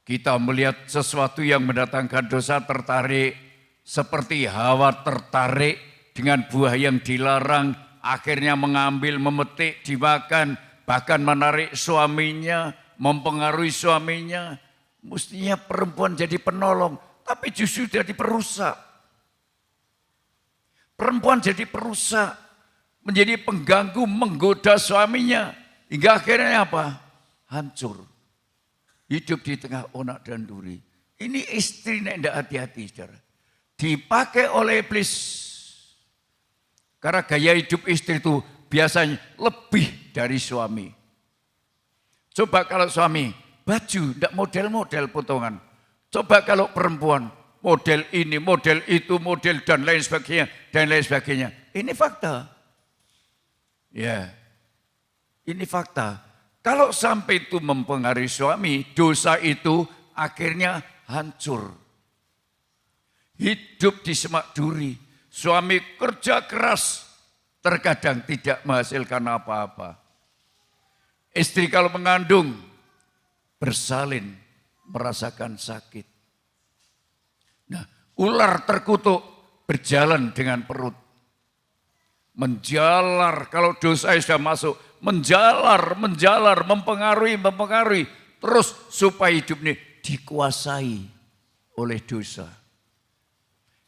Kita melihat sesuatu yang mendatangkan dosa tertarik. Seperti Hawa tertarik dengan buah yang dilarang. Akhirnya mengambil, memetik, dimakan. Bahkan menarik suaminya, mempengaruhi suaminya. Mestinya perempuan jadi penolong. Tapi justru jadi perusak. Perempuan jadi perusak. Menjadi pengganggu, menggoda suaminya. Hingga akhirnya apa? Hancur. Hidup di tengah onak dan duri. Ini istri yang tidak hati-hati saudara. Dipakai oleh iblis. Karena gaya hidup istri itu biasanya lebih dari suami. Coba kalau suami, baju tidak model-model potongan. Coba kalau perempuan, model ini, model itu, model dan lain sebagainya, dan lain sebagainya. Ini fakta. Ya, ini fakta. Kalau sampai itu mempengaruhi suami, dosa itu akhirnya hancur. Hidup di semak duri. Suami kerja keras, terkadang tidak menghasilkan apa-apa. Istri kalau mengandung, bersalin, merasakan sakit. Nah, ular terkutuk berjalan dengan perut. Menjalar, kalau dosa sudah masuk, menjalar, mempengaruhi. Terus supaya hidup ini dikuasai oleh dosa.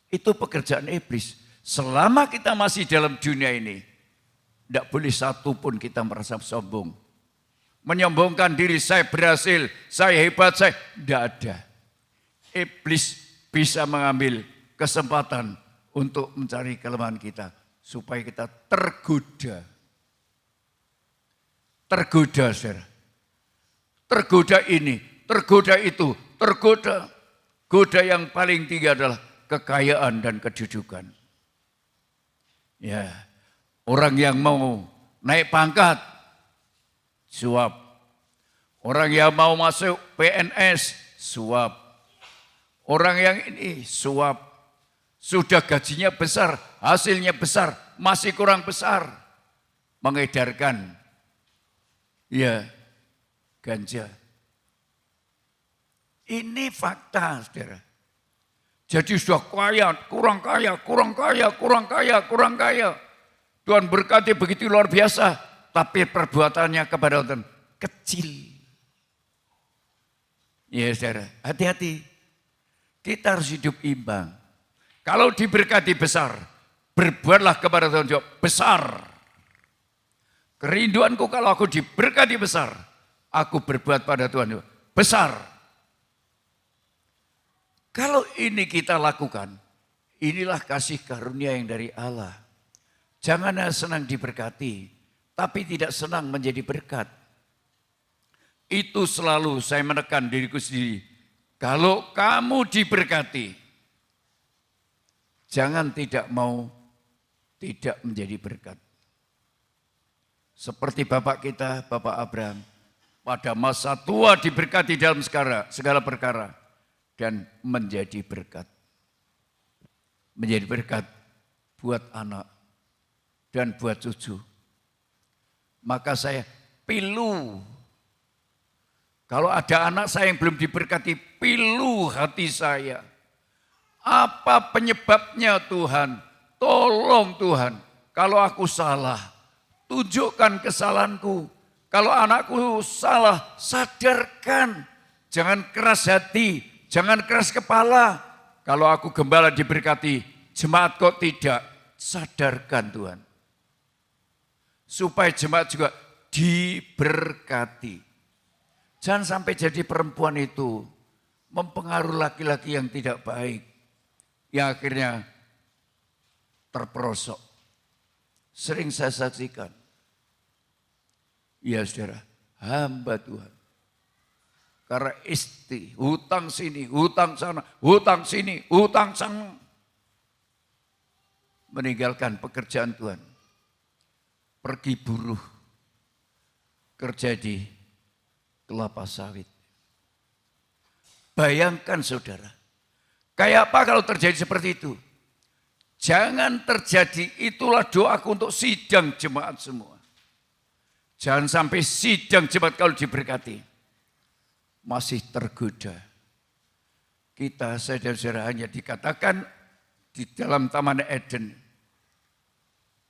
Itu pekerjaan iblis. Selama kita masih dalam dunia ini, tidak boleh satu pun kita merasa sombong. Menyombongkan diri, saya berhasil, saya hebat, saya tidak ada. Iblis bisa mengambil kesempatan untuk mencari kelemahan kita. Supaya kita tergoda. Tergoda, saudara. Tergoda ini, tergoda itu, tergoda. Goda yang paling tinggi adalah kekayaan dan kedudukan. Ya, orang yang mau naik pangkat, suap. Orang yang mau masuk PNS, suap. Orang yang ini, suap. Sudah gajinya besar, hasilnya besar, masih kurang besar. Mengedarkan, ya, ganja. Ini fakta, saudara. Jadi sudah kaya, kurang kaya. Tuhan berkati begitu luar biasa, tapi perbuatannya kepada Tuhan kecil. Ya saudara, hati-hati. Kita harus hidup imbang. Kalau diberkati besar, berbuatlah kepada Tuhan juga besar. Kerinduanku kalau aku diberkati besar, aku berbuat pada Tuhan juga besar. Kalau ini kita lakukan, inilah kasih karunia yang dari Allah. Jangan senang diberkati, tapi tidak senang menjadi berkat. Itu selalu saya menekan diriku sendiri. Kalau kamu diberkati, jangan tidak mau tidak menjadi berkat. Seperti Bapak kita, Bapak Abraham, pada masa tua diberkati dalam segala perkara. Dan menjadi berkat. Menjadi berkat buat anak dan buat cucu. Maka saya pilu. Kalau ada anak saya yang belum diberkati, pilu hati saya. Apa penyebabnya Tuhan? Tolong Tuhan. Kalau aku salah, tunjukkan kesalahanku. Kalau anakku salah, sadarkan. Jangan keras hati. Jangan keras kepala. Kalau aku gembala diberkati, jemaat kok tidak? Sadarkan Tuhan. Supaya jemaat juga diberkati. Jangan sampai jadi perempuan itu mempengaruhi laki-laki yang tidak baik. Yang akhirnya terperosok. Sering saya saksikan. Ya saudara, hamba Tuhan. Karena istri, hutang sini, hutang sana, hutang sini, hutang sana. Meninggalkan pekerjaan Tuhan. Pergi buruh, kerja di kelapa sawit. Bayangkan saudara, kayak apa kalau terjadi seperti itu? Jangan terjadi, itulah doaku untuk sidang jemaat semua. Jangan sampai sidang jemaat kalau diberkati. Masih tergoda. Kita saudara-saudara hanya dikatakan di dalam Taman Eden.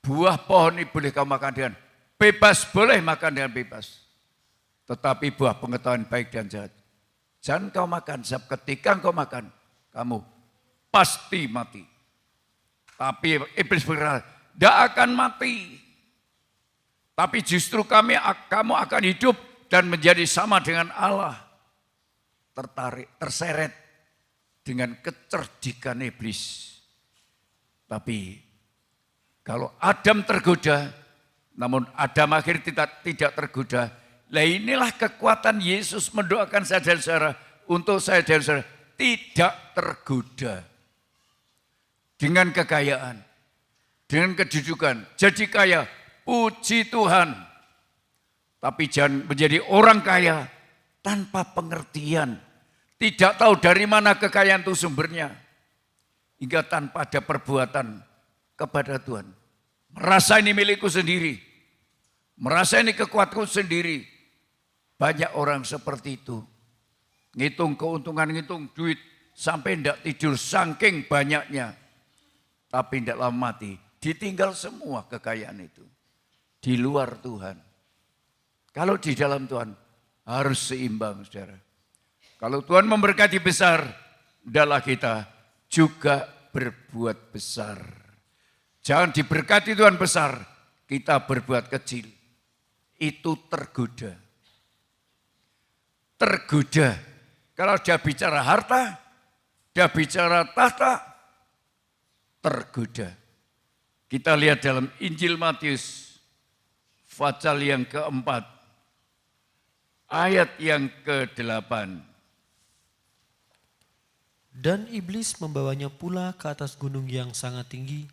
Buah pohon ini boleh kau makan dengan bebas, boleh makan dengan bebas. Tetapi buah pengetahuan baik dan jahat, jangan kau makan, sebab ketika kau makan, kamu pasti mati. Tapi iblis berkata, tidak akan mati. Tapi justru kamu akan hidup dan menjadi sama dengan Allah. Terseret dengan kecerdikan iblis. Tapi kalau Adam tergoda, Namun Adam akhir tidak tergoda. Lah inilah kekuatan Yesus mendoakan saudara-saudara, untuk saya dan saudara tidak tergoda dengan kekayaan, dengan kedudukan. Jadi kaya, puji Tuhan. Tapi jangan menjadi orang kaya tanpa pengertian. Tidak tahu dari mana kekayaan itu sumbernya. Hingga tanpa ada perbuatan kepada Tuhan. Merasa ini milikku sendiri. Merasa ini kekuatanku sendiri. Banyak orang seperti itu. Ngitung keuntungan, ngitung duit. Sampai tidak tidur saking banyaknya. Tapi tidak lama mati. Ditinggal semua kekayaan itu. Di luar Tuhan. Kalau di dalam Tuhan harus seimbang, saudara. Kalau Tuhan memberkati besar, hendaklah kita juga berbuat besar. Jangan diberkati Tuhan besar, kita berbuat kecil. Itu tergoda. Tergoda. Kalau dia bicara harta, dia bicara tahta, tergoda. Kita lihat dalam Injil Matius, pasal yang keempat, ayat yang ke-8. Dan iblis membawanya pula ke atas gunung yang sangat tinggi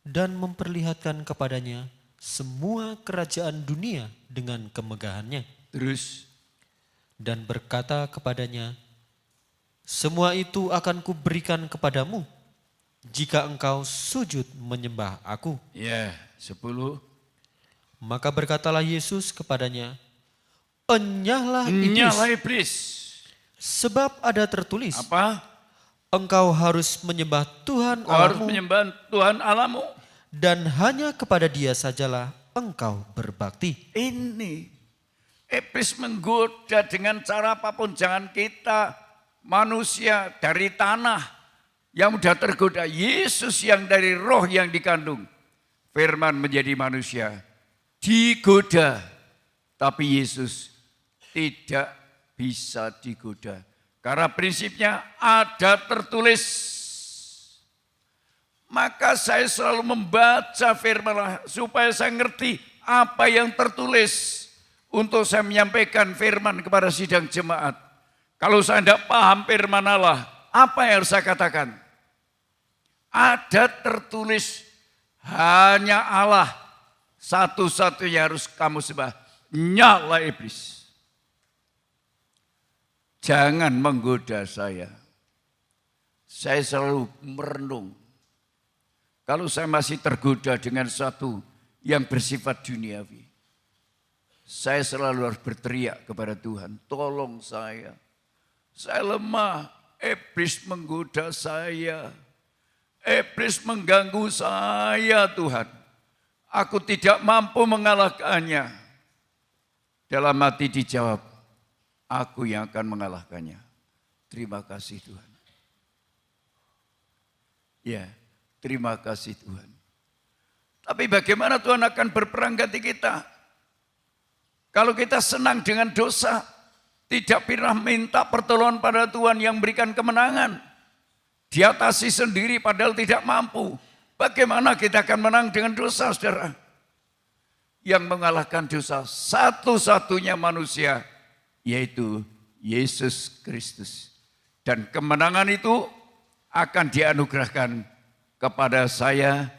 dan memperlihatkan kepadanya semua kerajaan dunia dengan kemegahannya. Terus, Dan berkata kepadanya, semua itu akan kuberikan kepadamu jika engkau sujud menyembah aku. ya 10. Maka berkatalah Yesus kepadanya, enyahlah iblis, Nyala iblis. sebab ada tertulis, Apa? engkau harus menyembah Tuhan Kau harus Allahmu menyembah Tuhan Allahmu. dan hanya kepada Dia sajalah engkau berbakti. Ini iblis menggoda dengan cara apapun. Jangan kita manusia dari tanah yang mudah tergoda. Yesus yang dari roh yang dikandung. Firman menjadi manusia. Digoda. Tapi Yesus tidak bisa digoda. Karena prinsipnya ada tertulis. Maka saya selalu membaca firman Allah supaya saya ngerti apa yang tertulis. Untuk saya menyampaikan firman kepada sidang jemaat. Kalau saya tidak paham firman Allah, apa yang harus saya katakan? Ada tertulis hanya Allah satu-satunya harus kamu sembah. Nyala iblis. Jangan menggoda saya. Saya selalu merenung. Kalau saya masih tergoda dengan sesuatu yang bersifat duniawi, saya selalu harus berteriak kepada Tuhan, tolong saya. Saya lemah, iblis menggoda saya. Iblis mengganggu saya Tuhan. Aku tidak mampu mengalahkannya. Dalam hati dijawab, aku yang akan mengalahkannya. Terima kasih Tuhan. Ya, terima kasih Tuhan. Tapi bagaimana Tuhan akan berperang ganti kita? Kalau kita senang dengan dosa, tidak pernah minta pertolongan pada Tuhan yang berikan kemenangan. Diatasi sendiri padahal tidak mampu. Bagaimana kita akan menang dengan dosa, saudara? Yang mengalahkan dosa satu-satunya manusia, yaitu Yesus Kristus. Dan kemenangan itu akan dianugerahkan kepada saya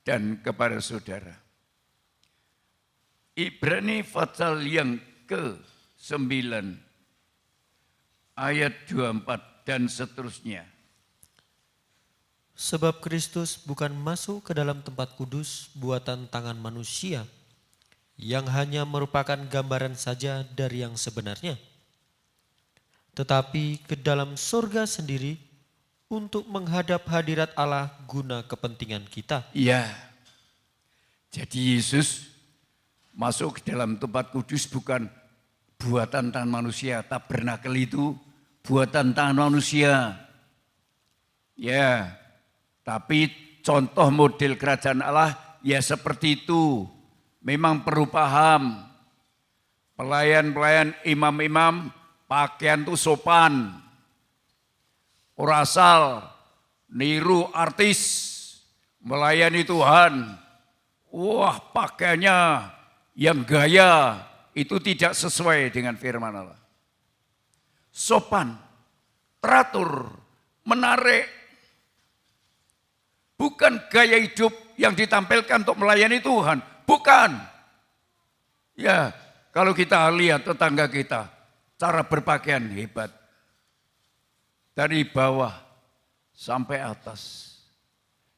dan kepada saudara. Ibrani pasal yang ke-9 ayat 24 dan seterusnya. Sebab Kristus bukan masuk ke dalam tempat kudus buatan tangan manusia, yang hanya merupakan gambaran saja dari yang sebenarnya, tetapi ke dalam surga sendiri untuk menghadap hadirat Allah guna kepentingan kita. Iya, jadi Yesus masuk ke dalam tempat kudus bukan buatan tangan manusia. Tabernakel itu buatan tangan manusia. Ya, tapi contoh model kerajaan Allah ya seperti itu. Memang perlu paham. Pelayan-pelayan, imam-imam, pakaian itu sopan. Ora asal niru artis, melayani Tuhan. Wah, pakaiannya yang gaya itu tidak sesuai dengan firman Allah. Sopan, teratur, menarik. Bukan gaya hidup yang ditampilkan untuk melayani Tuhan. Bukan. Ya, kalau kita lihat tetangga kita, cara berpakaian hebat. Dari bawah sampai atas.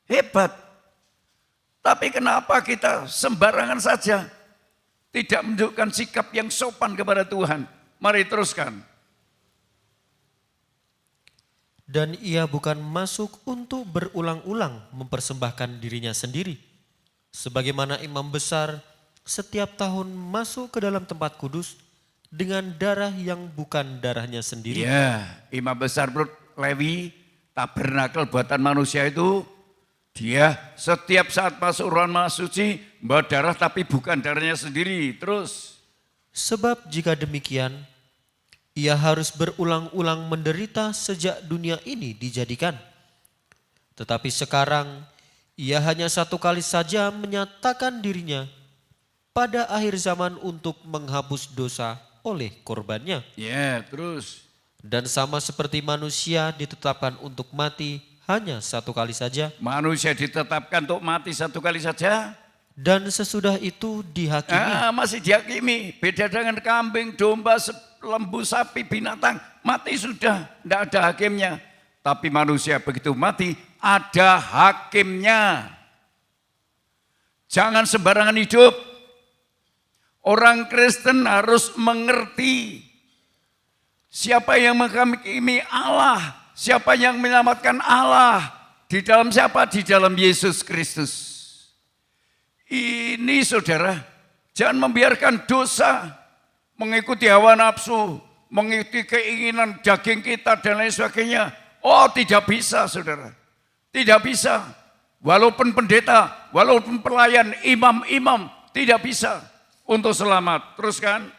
Hebat. Tapi kenapa kita sembarangan saja? Tidak menunjukkan sikap yang sopan kepada Tuhan. Mari teruskan. Dan ia bukan masuk untuk berulang-ulang mempersembahkan dirinya sendiri. Sebagaimana imam besar setiap tahun masuk ke dalam tempat kudus dengan darah yang bukan darahnya sendiri. Ya, imam besar menurut Lewi, tabernakel buatan manusia itu, dia setiap saat masuk ruang maha suci, membawa darah tapi bukan darahnya sendiri. Terus. Sebab jika demikian, ia harus berulang-ulang menderita sejak dunia ini dijadikan. Tetapi sekarang ia hanya satu kali saja menyatakan dirinya pada akhir zaman untuk menghapus dosa oleh korbannya. Ya, terus. Dan sama seperti manusia ditetapkan untuk mati hanya satu kali saja. Manusia ditetapkan untuk mati satu kali saja. Dan sesudah itu dihakimi. Masih dihakimi. Beda dengan kambing, domba, lembu, sapi, binatang. Mati sudah, tidak ada hakimnya. Tapi manusia begitu mati, ada hakimnya. Jangan sembarangan hidup. Orang Kristen harus mengerti siapa yang menghakimi Allah, siapa yang menyelamatkan Allah. Di dalam siapa? Di dalam Yesus Kristus. Ini saudara, jangan membiarkan dosa mengikuti hawa nafsu, mengikuti keinginan daging kita dan lain sebagainya. Oh, tidak bisa saudara, tidak bisa. Walaupun pendeta, walaupun pelayan, imam-imam, tidak bisa untuk selamat. Teruskan.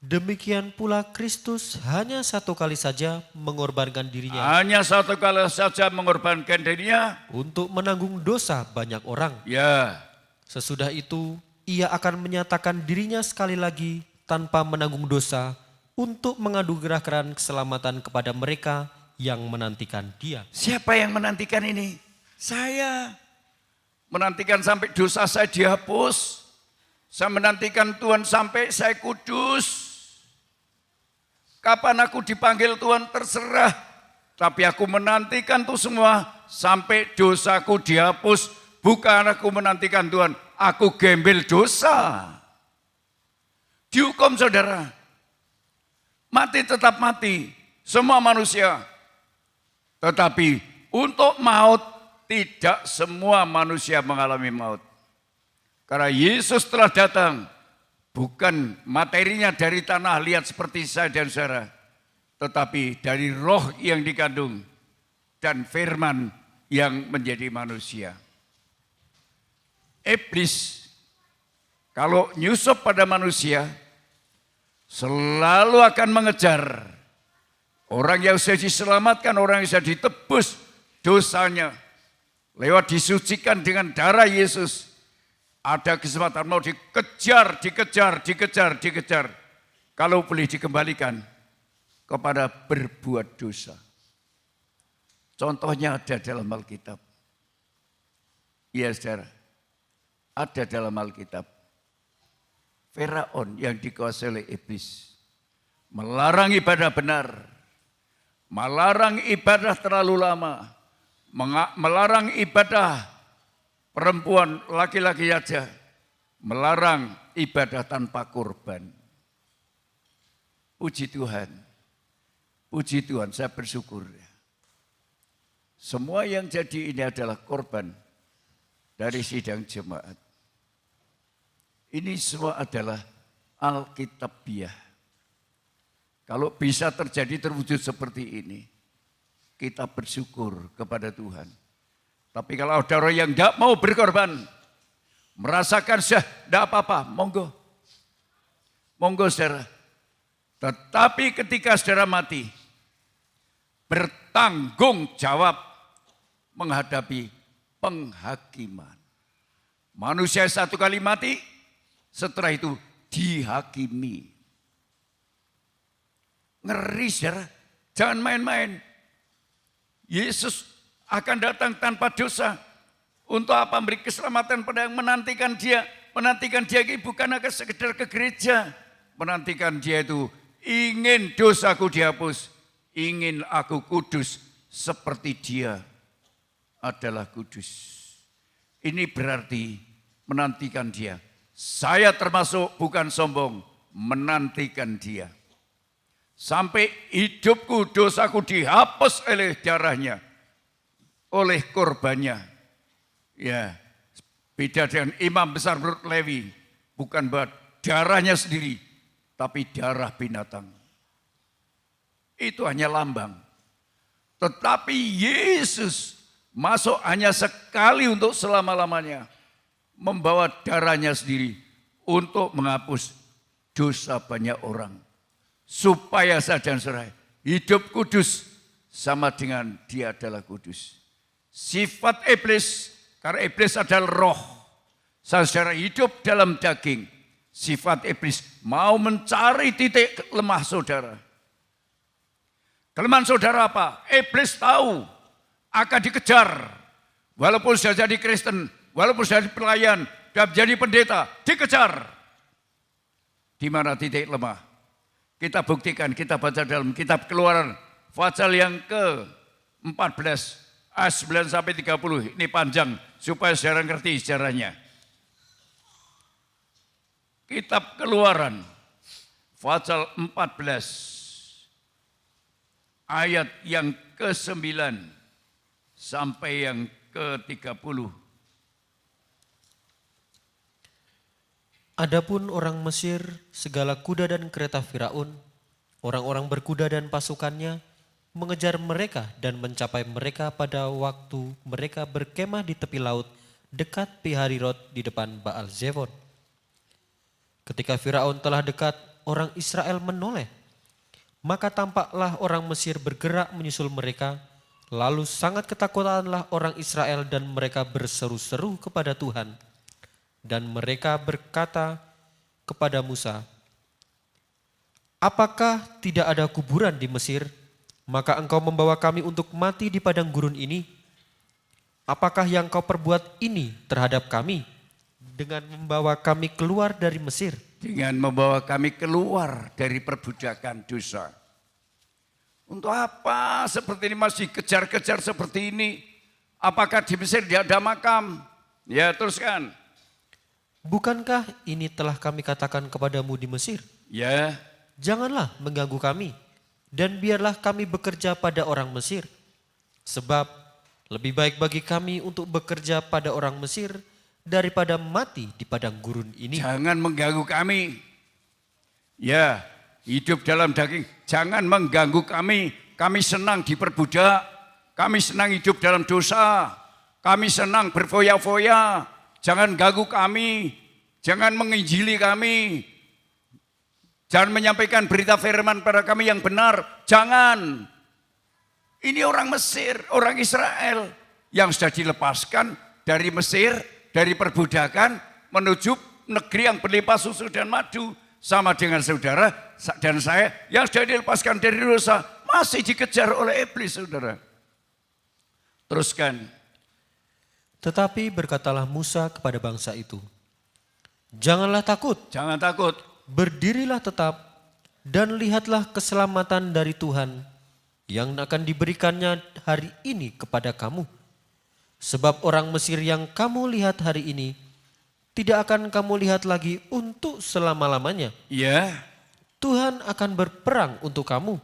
Demikian pula Kristus hanya satu kali saja mengorbankan dirinya. Hanya satu kali saja mengorbankan dirinya. Untuk menanggung dosa banyak orang. Ya. Sesudah itu ia akan menyatakan dirinya sekali lagi tanpa menanggung dosa untuk menganugerahkan keselamatan kepada mereka yang menantikan dia. Siapa yang menantikan ini? Saya. Menantikan sampai dosa saya dihapus. Saya menantikan Tuhan sampai saya kudus. Kapan aku dipanggil Tuhan terserah. Tapi aku menantikan itu semua sampai dosaku dihapus. Bukan aku menantikan Tuhan, aku gembel dosa. Dihukum saudara. Mati tetap mati, semua manusia. Tetapi untuk maut, tidak semua manusia mengalami maut. Karena Yesus telah datang, bukan materinya dari tanah liat seperti saya dan saudara, tetapi dari roh yang dikandung dan firman yang menjadi manusia. Iblis kalau nyusup pada manusia selalu akan mengejar orang yang sudah diselamatkan, orang yang sudah ditebus dosanya lewat disucikan dengan darah Yesus. Ada kesempatan mau dikejar. Kalau boleh dikembalikan kepada berbuat dosa. Contohnya ada dalam Alkitab. Iya saudara, ada dalam Alkitab. Firaun yang dikuasai oleh iblis. Melarang ibadah benar. Melarang ibadah terlalu lama. Melarang ibadah perempuan, laki-laki saja, melarang ibadah tanpa korban. Puji Tuhan, saya bersyukur. Semua yang jadi ini adalah korban dari sidang jemaat. Ini semua adalah Alkitabiah. Kalau bisa terjadi terwujud seperti ini, kita bersyukur kepada Tuhan. Tapi kalau ada orang yang tidak mau berkorban, merasakan tidak apa-apa, monggo. Monggo saudara. Tetapi ketika saudara mati, bertanggung jawab menghadapi penghakiman. Manusia satu kali mati, Setelah itu dihakimi. Ngeri saudara, jangan main-main. Yesus akan datang tanpa dosa. Untuk apa? Memberi keselamatan pada yang menantikan dia. Menantikan dia bukan akan sekedar ke gereja. Menantikan dia itu ingin dosaku dihapus. Ingin aku kudus seperti dia adalah kudus. Ini berarti menantikan dia. Saya termasuk bukan sombong, menantikan dia. Sampai hidupku, dosaku dihapus oleh darahnya, oleh korbannya. Ya, beda dengan imam besar menurut Lewi, bukan buat darahnya sendiri, tapi darah binatang. Itu hanya lambang. Tetapi Yesus masuk hanya sekali untuk selama-lamanya. Membawa darahnya sendiri untuk menghapus dosa banyak orang. Supaya saya dan saudara hidup kudus sama dengan dia adalah kudus. Sifat iblis, karena iblis adalah roh. Saudara hidup dalam daging. Sifat iblis mau mencari titik lemah saudara. Kelemahan saudara apa? Iblis tahu akan dikejar. Walaupun sudah jadi Kristen, walaupun sudah jadi pelayan, sudah menjadi pendeta, dikejar. Di mana titik lemah? Kita buktikan, kita baca dalam kitab Keluaran, pasal yang ke-14, ayat 9 sampai 30. Ini panjang, supaya saudara ngerti sejarahnya. Kitab Keluaran, pasal 14. Ayat yang ke-9 sampai yang ke-30. Adapun orang Mesir, segala kuda dan kereta Firaun, orang-orang berkuda dan pasukannya, mengejar mereka dan mencapai mereka pada waktu mereka berkemah di tepi laut dekat Piharirot di depan Baal Zefon. Ketika Firaun telah dekat, orang Israel menoleh. Maka tampaklah orang Mesir bergerak menyusul mereka, lalu sangat ketakutanlah orang Israel dan mereka berseru-seru kepada Tuhan. Dan mereka berkata kepada Musa, apakah tidak ada kuburan di Mesir? Maka engkau membawa kami untuk mati di padang gurun ini. Apakah yang kau perbuat ini terhadap kami dengan membawa kami keluar dari Mesir? Dengan membawa kami keluar dari perbudakan dosa. Untuk apa seperti ini masih kejar-kejar seperti ini? Apakah di Mesir tidak ada makam? Ya teruskan. Bukankah ini telah kami katakan kepadamu di Mesir? Ya. Janganlah mengganggu kami, dan biarlah kami bekerja pada orang Mesir. Sebab lebih baik bagi kami untuk bekerja pada orang Mesir daripada mati di padang gurun ini. Jangan mengganggu kami. Ya, hidup dalam daging. Jangan mengganggu kami. Kami senang diperbudak. Kami senang hidup dalam dosa. Kami senang berfoya-foya. Jangan ganggu kami. Jangan menginjili kami. Jangan menyampaikan berita firman pada kami yang benar. Jangan. Ini orang Mesir, orang Israel yang sudah dilepaskan dari Mesir, dari perbudakan menuju negeri yang berlimpah susu dan madu. Sama dengan saudara dan saya yang sudah dilepaskan dari dosa masih dikejar oleh iblis saudara. Teruskan. Tetapi berkatalah Musa kepada bangsa itu, janganlah takut. Jangan takut. Berdirilah tetap dan lihatlah keselamatan dari Tuhan yang akan diberikannya hari ini kepada kamu. Sebab orang Mesir yang kamu lihat hari ini tidak akan kamu lihat lagi untuk selama-lamanya. Ya. Tuhan akan berperang untuk kamu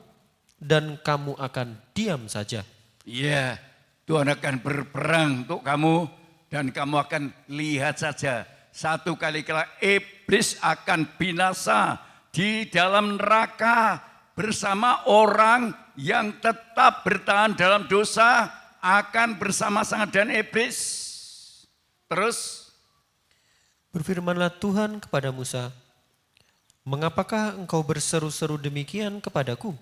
dan kamu akan diam saja. Ya, Tuhan akan berperang untuk kamu dan kamu akan lihat saja. Satu kali kala iblis akan binasa di dalam neraka bersama orang yang tetap bertahan dalam dosa akan bersama-sama dengan iblis. Terus berfirmanlah Tuhan kepada Musa, mengapakah engkau berseru-seru demikian kepadaku?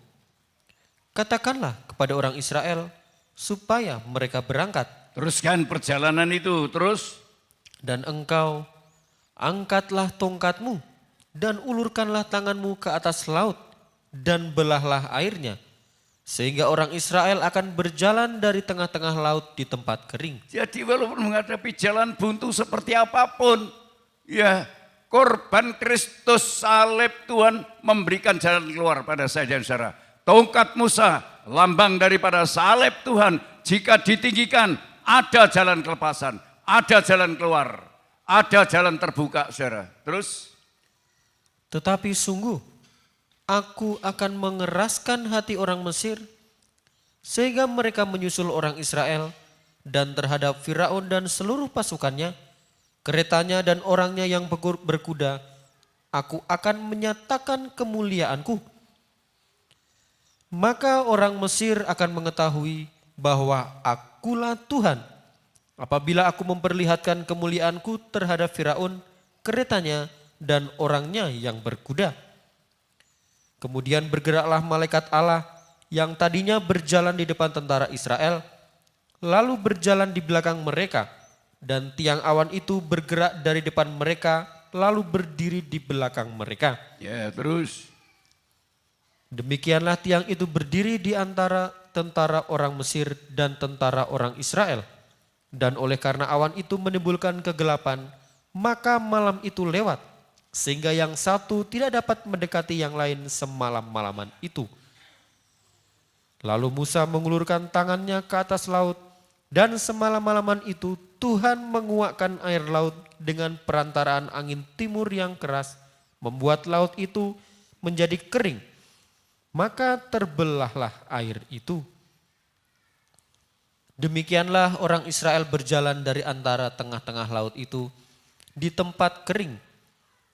Katakanlah kepada orang Israel supaya mereka berangkat. Teruskan perjalanan itu, terus. Dan engkau angkatlah tongkatmu dan ulurkanlah tanganmu ke atas laut dan belahlah airnya, sehingga orang Israel akan berjalan dari tengah-tengah laut di tempat kering. Jadi walaupun menghadapi jalan buntu seperti apapun, ya korban Kristus salib Tuhan memberikan jalan keluar pada saya dan saudara. Tongkat Musa, lambang daripada salib Tuhan, jika ditinggikan ada jalan kelepasan, ada jalan keluar, ada jalan terbuka saudara. Terus? Tetapi sungguh, aku akan mengeraskan hati orang Mesir, sehingga mereka menyusul orang Israel, dan terhadap Firaun dan seluruh pasukannya, keretanya dan orangnya yang berkuda, aku akan menyatakan kemuliaanku. Maka orang Mesir akan mengetahui bahwa akulah Tuhan, apabila aku memperlihatkan kemuliaanku terhadap Firaun, keretanya dan orangnya yang berkuda. Kemudian bergeraklah malaikat Allah yang tadinya berjalan di depan tentara Israel, lalu berjalan di belakang mereka, dan tiang awan itu bergerak dari depan mereka, lalu berdiri di belakang mereka. Ya, terus. Demikianlah tiang itu berdiri di antara tentara orang Mesir dan tentara orang Israel. Dan oleh karena awan itu menimbulkan kegelapan, maka malam itu lewat, sehingga yang satu tidak dapat mendekati yang lain semalam-malaman itu. Lalu Musa mengulurkan tangannya ke atas laut, dan semalam-malaman itu Tuhan menguakkan air laut dengan perantaraan angin timur yang keras, membuat laut itu menjadi kering. Maka terbelahlah air itu. Demikianlah orang Israel berjalan dari antara tengah-tengah laut itu di tempat kering.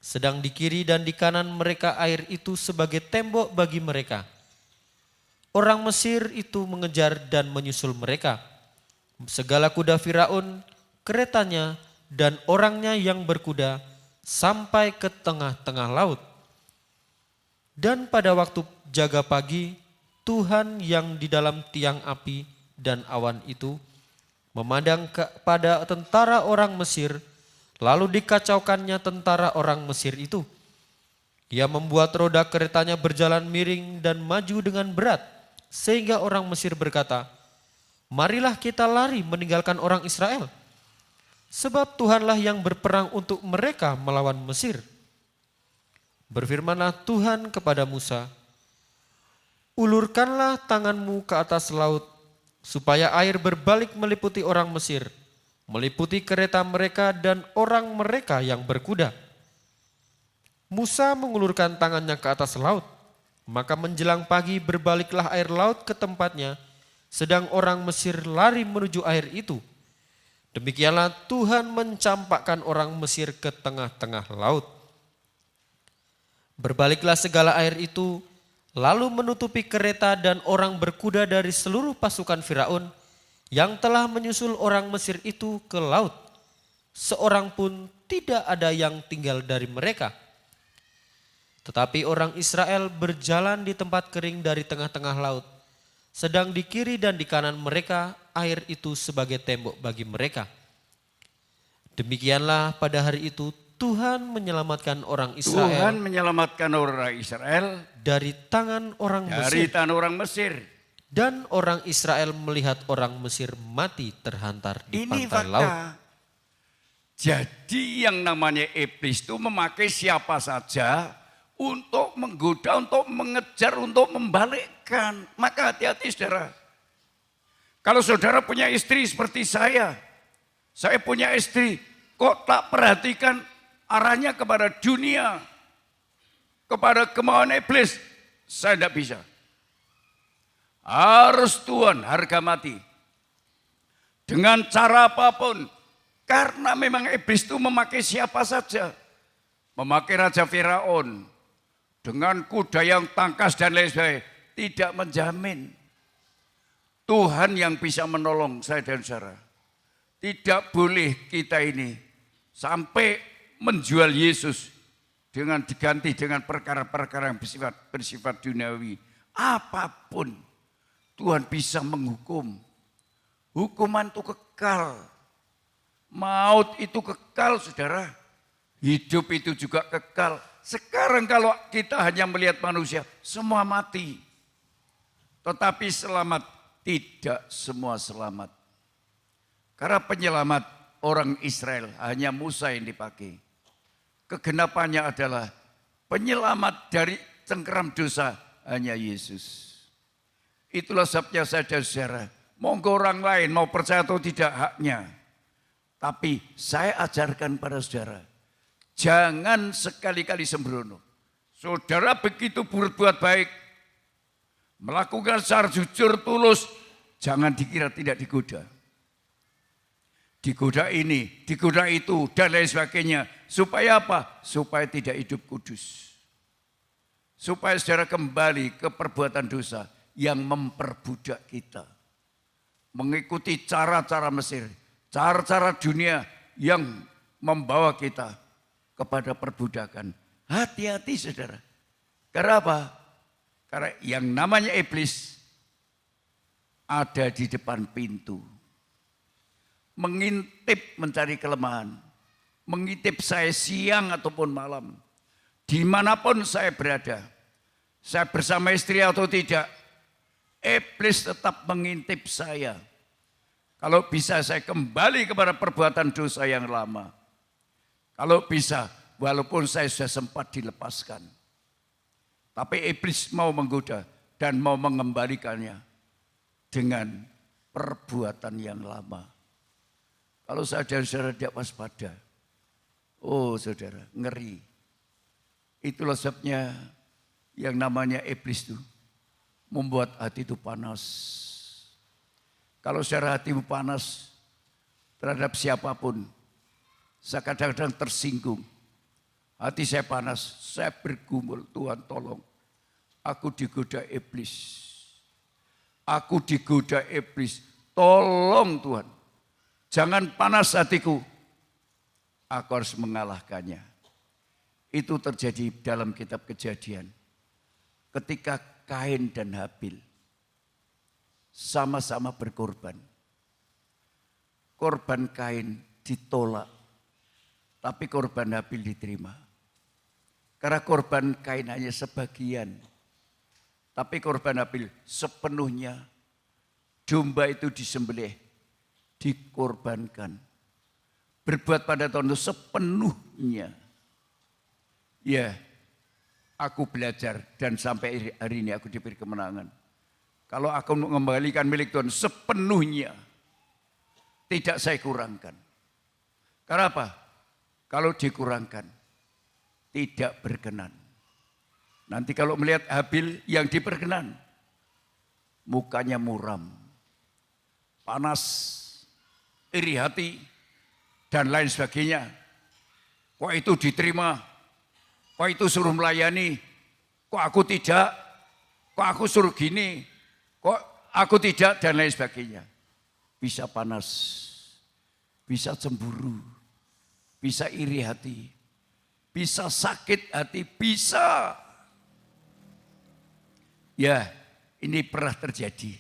Sedang di kiri dan di kanan mereka air itu sebagai tembok bagi mereka. Orang Mesir itu mengejar dan menyusul mereka. Segala kuda Firaun, keretanya dan orangnya yang berkuda sampai ke tengah-tengah laut. Dan pada waktu jaga pagi, Tuhan yang di dalam tiang api dan awan itu memandang kepada tentara orang Mesir, lalu dikacaukannya tentara orang Mesir itu. Ia membuat roda keretanya berjalan miring dan maju dengan berat, sehingga orang Mesir berkata, marilah kita lari meninggalkan orang Israel, sebab Tuhanlah yang berperang untuk mereka melawan Mesir. Berfirmanlah Tuhan kepada Musa, ulurkanlah tanganmu ke atas laut, supaya air berbalik meliputi orang Mesir, meliputi kereta mereka dan orang mereka yang berkuda. Musa mengulurkan tangannya ke atas laut, maka menjelang pagi berbaliklah air laut ke tempatnya, sedang orang Mesir lari menuju air itu. Demikianlah Tuhan mencampakkan orang Mesir ke tengah-tengah laut. Berbaliklah segala air itu, lalu menutupi kereta dan orang berkuda dari seluruh pasukan Firaun yang telah menyusul orang Mesir itu ke laut. Seorang pun tidak ada yang tinggal dari mereka. Tetapi orang Israel berjalan di tempat kering dari tengah-tengah laut. Sedang di kiri dan di kanan mereka air itu sebagai tembok bagi mereka. Demikianlah pada hari itu Tuhan menyelamatkan orang Israel. Tuhan menyelamatkan orang Israel dari tangan orang dari Mesir. tangan orang Mesir. Dan orang Israel melihat orang Mesir mati terhantar di Ini pantai laut. fakta. Jadi yang namanya iblis itu memakai siapa saja untuk menggoda, untuk mengejar, untuk membalikkan. Maka hati-hati saudara. Kalau saudara punya istri seperti saya punya istri, kok tak perhatikan arahnya kepada dunia, kepada kemauan iblis, saya tidak bisa. Harus Tuhan harga mati. Dengan cara apapun. Karena memang iblis itu memakai siapa saja. Memakai Raja Firaun. Dengan kuda yang tangkas dan lain sebagainya. Tidak menjamin. Tuhan yang bisa menolong saya dan saudara. Tidak boleh kita ini sampai menjual Yesus dengan diganti dengan perkara-perkara yang bersifat duniawi. Apapun Tuhan bisa menghukum. Hukuman itu kekal. Maut itu kekal saudara. Hidup itu juga kekal. Sekarang kalau kita hanya melihat manusia, semua mati. Tetapi selamat, tidak semua selamat. Karena penyelamat orang Israel hanya Musa yang dipakai. Kegenapannya adalah penyelamat dari cengkeram dosa hanya Yesus. Itulah sebabnya saudara-saudara, monggo orang lain mau percaya atau tidak haknya. Tapi saya ajarkan pada saudara, jangan sekali-kali sembrono. Saudara begitu berbuat baik, melakukan secara jujur tulus, jangan dikira tidak digoda. Digoda ini, digoda itu, dan lain sebagainya. Supaya apa? Supaya tidak hidup kudus. Supaya saudara kembali ke perbuatan dosa yang memperbudak kita. Mengikuti cara-cara Mesir, cara-cara dunia yang membawa kita kepada perbudakan. Hati-hati saudara. Karena apa? Karena yang namanya iblis ada di depan pintu. Mengintip mencari kelemahan. Mengintip saya siang ataupun malam. Dimanapun saya berada. Saya bersama istri atau tidak. Iblis tetap mengintip saya. Kalau bisa saya kembali kepada perbuatan dosa yang lama. Kalau bisa, walaupun saya sudah sempat dilepaskan. Tapi iblis mau menggoda dan mau mengembalikannya dengan perbuatan yang lama. Kalau saudara-saudara tidak waspada, oh saudara, ngeri. Itulah sebabnya yang namanya iblis itu membuat hati itu panas. Kalau secara hatimu panas terhadap siapapun, saya kadang-kadang tersinggung. Hati saya panas, saya bergumul, Tuhan tolong. Aku digoda iblis. Aku digoda iblis, tolong Tuhan. Jangan panas hatiku, aku harus mengalahkannya. Itu terjadi dalam kitab Kejadian. Ketika Kain dan Habil sama-sama berkorban. Korban Kain ditolak, tapi korban Habil diterima. Karena korban Kain hanya sebagian, tapi korban Habil sepenuhnya. Domba itu disembelih, dikorbankan. Berbuat pada tahun itu sepenuhnya. Ya, aku belajar dan sampai hari ini aku diberi kemenangan. Kalau aku mengembalikan milik Tuhan sepenuhnya, tidak saya kurangkan. Karena apa? Kalau dikurangkan, tidak berkenan. Nanti kalau melihat Habil yang diperkenan, mukanya muram, panas, iri hati, dan lain sebagainya. Kok itu diterima? Kok itu suruh melayani? Kok aku tidak? Kok aku suruh gini? Kok aku tidak? Dan lain sebagainya. Bisa panas, bisa cemburu, bisa iri hati, bisa sakit hati, bisa. Ya, ini pernah terjadi.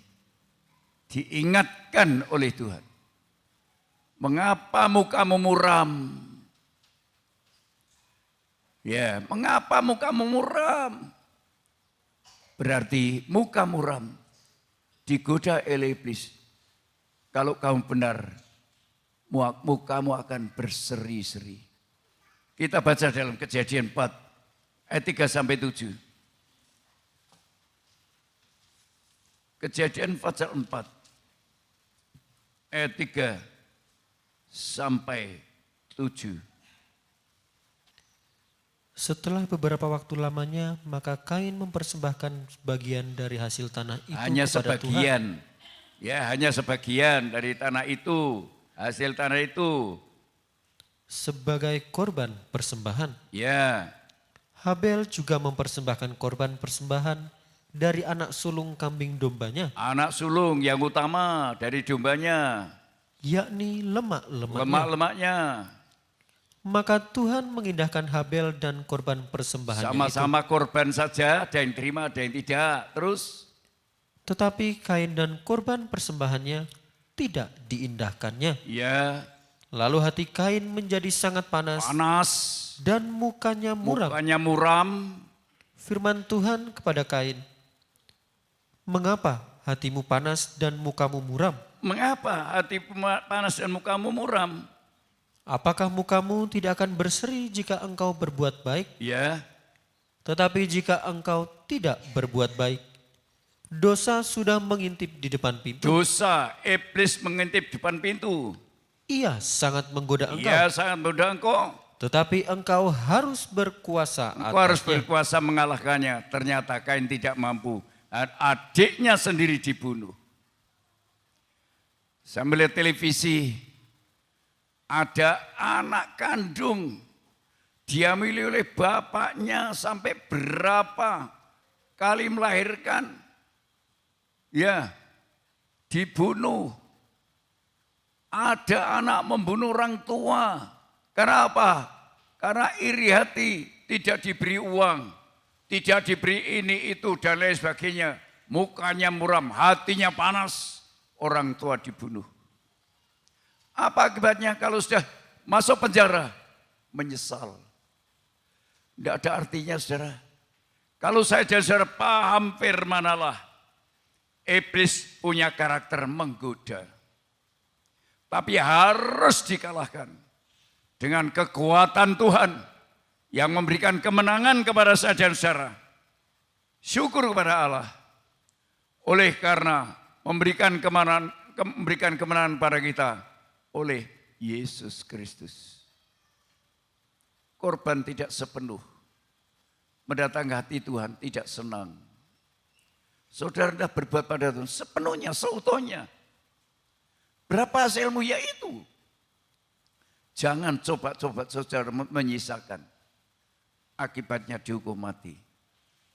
Diingatkan oleh Tuhan. Mengapa mukamu muram? Ya, mengapa mukamu muram? Berarti muka muram digoda oleh iblis. Kalau kamu benar, mukamu akan berseri-seri. Kita baca dalam Kejadian 4 ayat 3 sampai 7. Kejadian pasal 4 ayat 3 sampai 7. Setelah beberapa waktu lamanya, maka Kain mempersembahkan sebagian dari hasil tanah itu Hanya kepada Tuhan. sebagian. Ya, hanya sebagian dari tanah itu, hasil tanah itu. Sebagai korban persembahan. Ya, Habel juga mempersembahkan korban persembahan dari anak sulung kambing dombanya, anak sulung yang utama dari dombanya, yakni lemak-lemaknya. lemak-lemaknya. Maka Tuhan mengindahkan Habel dan korban persembahannya itu. Sama-sama korban saja, ada yang terima, ada yang tidak. Terus, Tetapi Kain dan korban persembahannya tidak diindahkannya. ya, Lalu hati Kain menjadi sangat panas Panas, dan mukanya muram. mukanya muram. Firman Tuhan kepada Kain, "Mengapa hatimu panas dan mukamu muram? Mengapa hati panas dan mukamu muram? Apakah mukamu tidak akan berseri jika engkau berbuat baik? Ya, Tetapi jika engkau tidak berbuat baik, dosa sudah mengintip di depan pintu. dosa iblis mengintip depan pintu. Ia sangat menggoda engkau, Ia sangat mudah engkau. tetapi engkau harus berkuasa Engkau harus atasnya." berkuasa mengalahkannya. Ternyata Kain tidak mampu. Adiknya sendiri dibunuh. Saya melihat televisi, ada anak kandung dihamili oleh bapaknya sampai berapa kali melahirkan. Ya, dibunuh. Ada anak membunuh orang tua. Karena apa? Karena iri hati, tidak diberi uang, tidak diberi ini itu dan lain sebagainya. Mukanya muram, hatinya panas, orang tua dibunuh. Apa akibatnya kalau sudah masuk penjara? Menyesal. Tidak ada artinya, saudara. Kalau saya dan saudara paham firman Allah, iblis punya karakter menggoda. Tapi harus dikalahkan dengan kekuatan Tuhan yang memberikan kemenangan kepada saya dan saudara. Syukur kepada Allah. Oleh karena memberikan kemenangan pada kita oleh Yesus Kristus. Korban tidak sepenuh mendatangi hati Tuhan, tidak senang. Saudara hendak berbuat pada Tuhan sepenuhnya, seutuhnya. Berapa hasilmu? Ya itu. Jangan coba-coba saudara menyisakan. Akibatnya dihukum mati.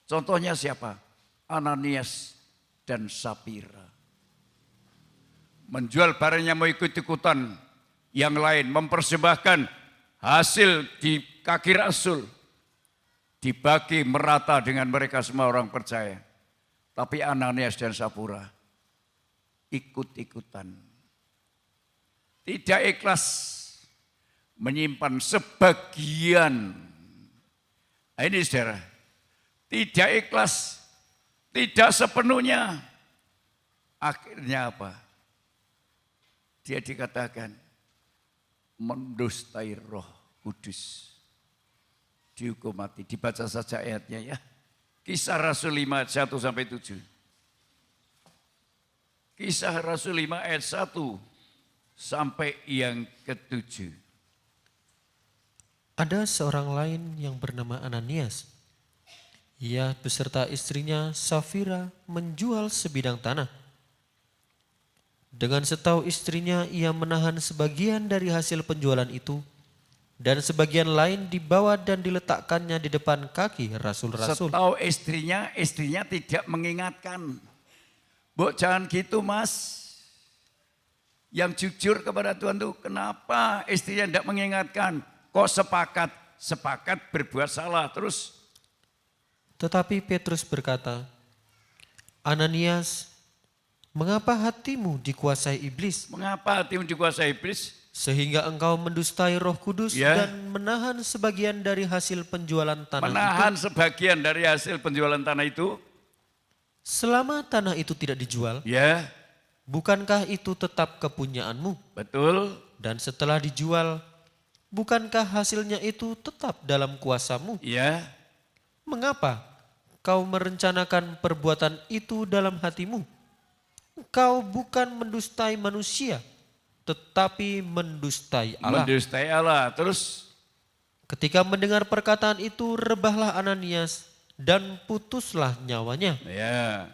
Contohnya siapa? Ananias dan Sapira. Menjual barangnya mau ikut-ikutan yang lain. Mempersembahkan hasil di kaki Rasul. Dibagi merata dengan mereka semua orang percaya. Tapi Ananias dan Sapira ikut-ikutan. Tidak ikhlas menyimpan sebagian. Nah, ini saudara, tidak ikhlas, tidak sepenuhnya. Akhirnya apa? Dia dikatakan mendustai Roh Kudus. Dihukum mati. Dibaca saja ayatnya ya. Kisah Rasul 5 ayat 1 sampai 7. Kisah Rasul 5 ayat 1 sampai yang ke-7. Ada seorang lain yang bernama Ananias. Ia beserta istrinya Safira menjual sebidang tanah. Dengan setahu istrinya, ia menahan sebagian dari hasil penjualan itu, dan sebagian lain dibawa dan diletakkannya di depan kaki rasul-rasul. Setahu istrinya tidak mengingatkan. Bu, jangan gitu mas. Yang jujur kepada Tuhan itu, kenapa istrinya tidak mengingatkan? Kok sepakat berbuat salah terus. Tetapi Petrus berkata, "Ananias, mengapa hatimu dikuasai iblis? Mengapa hatimu dikuasai iblis? Sehingga engkau mendustai Roh Kudus dan menahan sebagian dari hasil penjualan tanah Menahan itu. sebagian dari hasil penjualan tanah itu. Selama tanah itu tidak dijual, Ya, bukankah itu tetap kepunyaanmu? betul. Dan setelah dijual, bukankah hasilnya itu tetap dalam kuasamu? Ya, Mengapa kau merencanakan perbuatan itu dalam hatimu? Kau bukan mendustai manusia, tetapi mendustai Allah." mendustai Allah. Terus Ketika mendengar perkataan itu, rebahlah Ananias dan putuslah nyawanya. ya,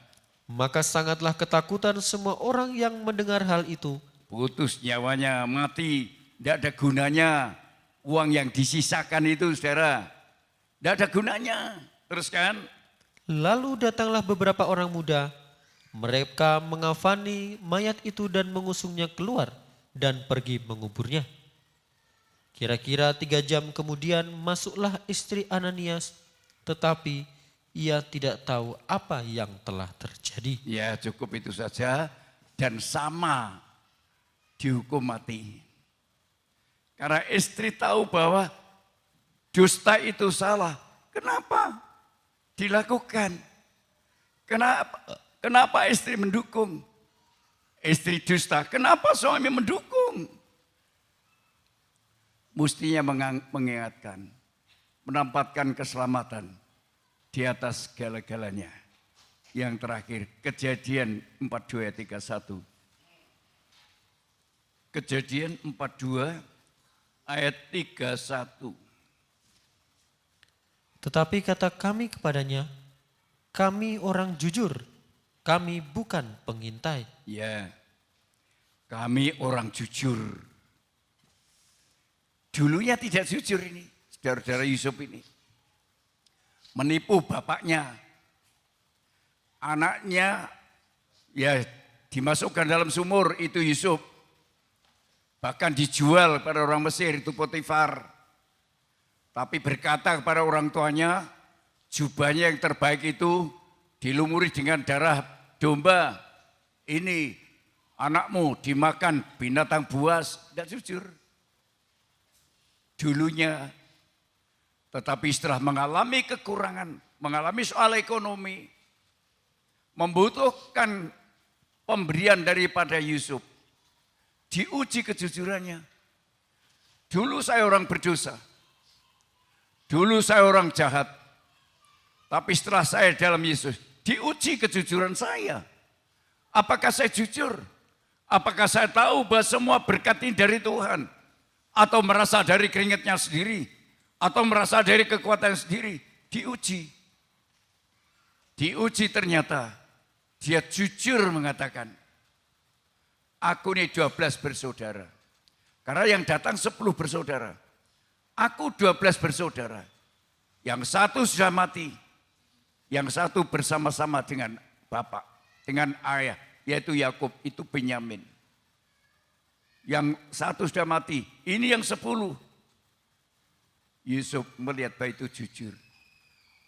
Maka sangatlah ketakutan semua orang yang mendengar hal itu. putus nyawanya, mati. Tidak ada gunanya. Uang yang disisakan itu saudara. Tidak ada gunanya. Terus kan? Lalu datanglah beberapa orang muda. Mereka mengafani mayat itu dan mengusungnya keluar dan pergi menguburnya. Kira-kira 3 jam kemudian masuklah istri Ananias, tetapi ia tidak tahu apa yang telah terjadi. Ya cukup itu saja. Dan sama dihukum mati. Karena istri tahu bahwa dusta itu salah. Kenapa dilakukan? Kenapa istri mendukung? Istri dusta, kenapa suami mendukung? Mestinya mengingatkan, menempatkan keselamatan di atas segala-galanya. Yang terakhir, Kejadian 42 ayat 31. Kejadian 42 ayat 31. Tetapi kata kami kepadanya, kami orang jujur, kami bukan pengintai. Ya, kami orang jujur. Dulunya tidak jujur ini, saudara-saudara Yusuf ini. Menipu bapaknya. Anaknya ya dimasukkan dalam sumur, itu Yusuf. Bahkan dijual pada orang Mesir, itu Potifar. Tapi berkata kepada orang tuanya, jubahnya yang terbaik itu dilumuri dengan darah domba. Ini anakmu dimakan binatang buas. Tidak jujur. Dulunya. Tetapi setelah mengalami kekurangan, mengalami soal ekonomi, membutuhkan pemberian daripada Yusuf, diuji kejujurannya. Dulu saya orang berdosa. Dulu saya orang jahat. Tapi setelah saya dalam Yesus, diuji kejujuran saya. Apakah saya jujur? Apakah saya tahu bahwa semua berkat ini dari Tuhan? Atau merasa dari keringatnya sendiri? Atau merasa dari kekuatan sendiri? Diuji. Diuji ternyata dia jujur mengatakan, aku ini 12 bersaudara. Karena yang datang 10 bersaudara. Aku 12 bersaudara. Yang satu sudah mati. Yang satu bersama-sama dengan bapak, dengan ayah, yaitu Yakub, itu Benyamin. Yang satu sudah mati, ini yang 10. Yusuf melihat bahwa itu jujur.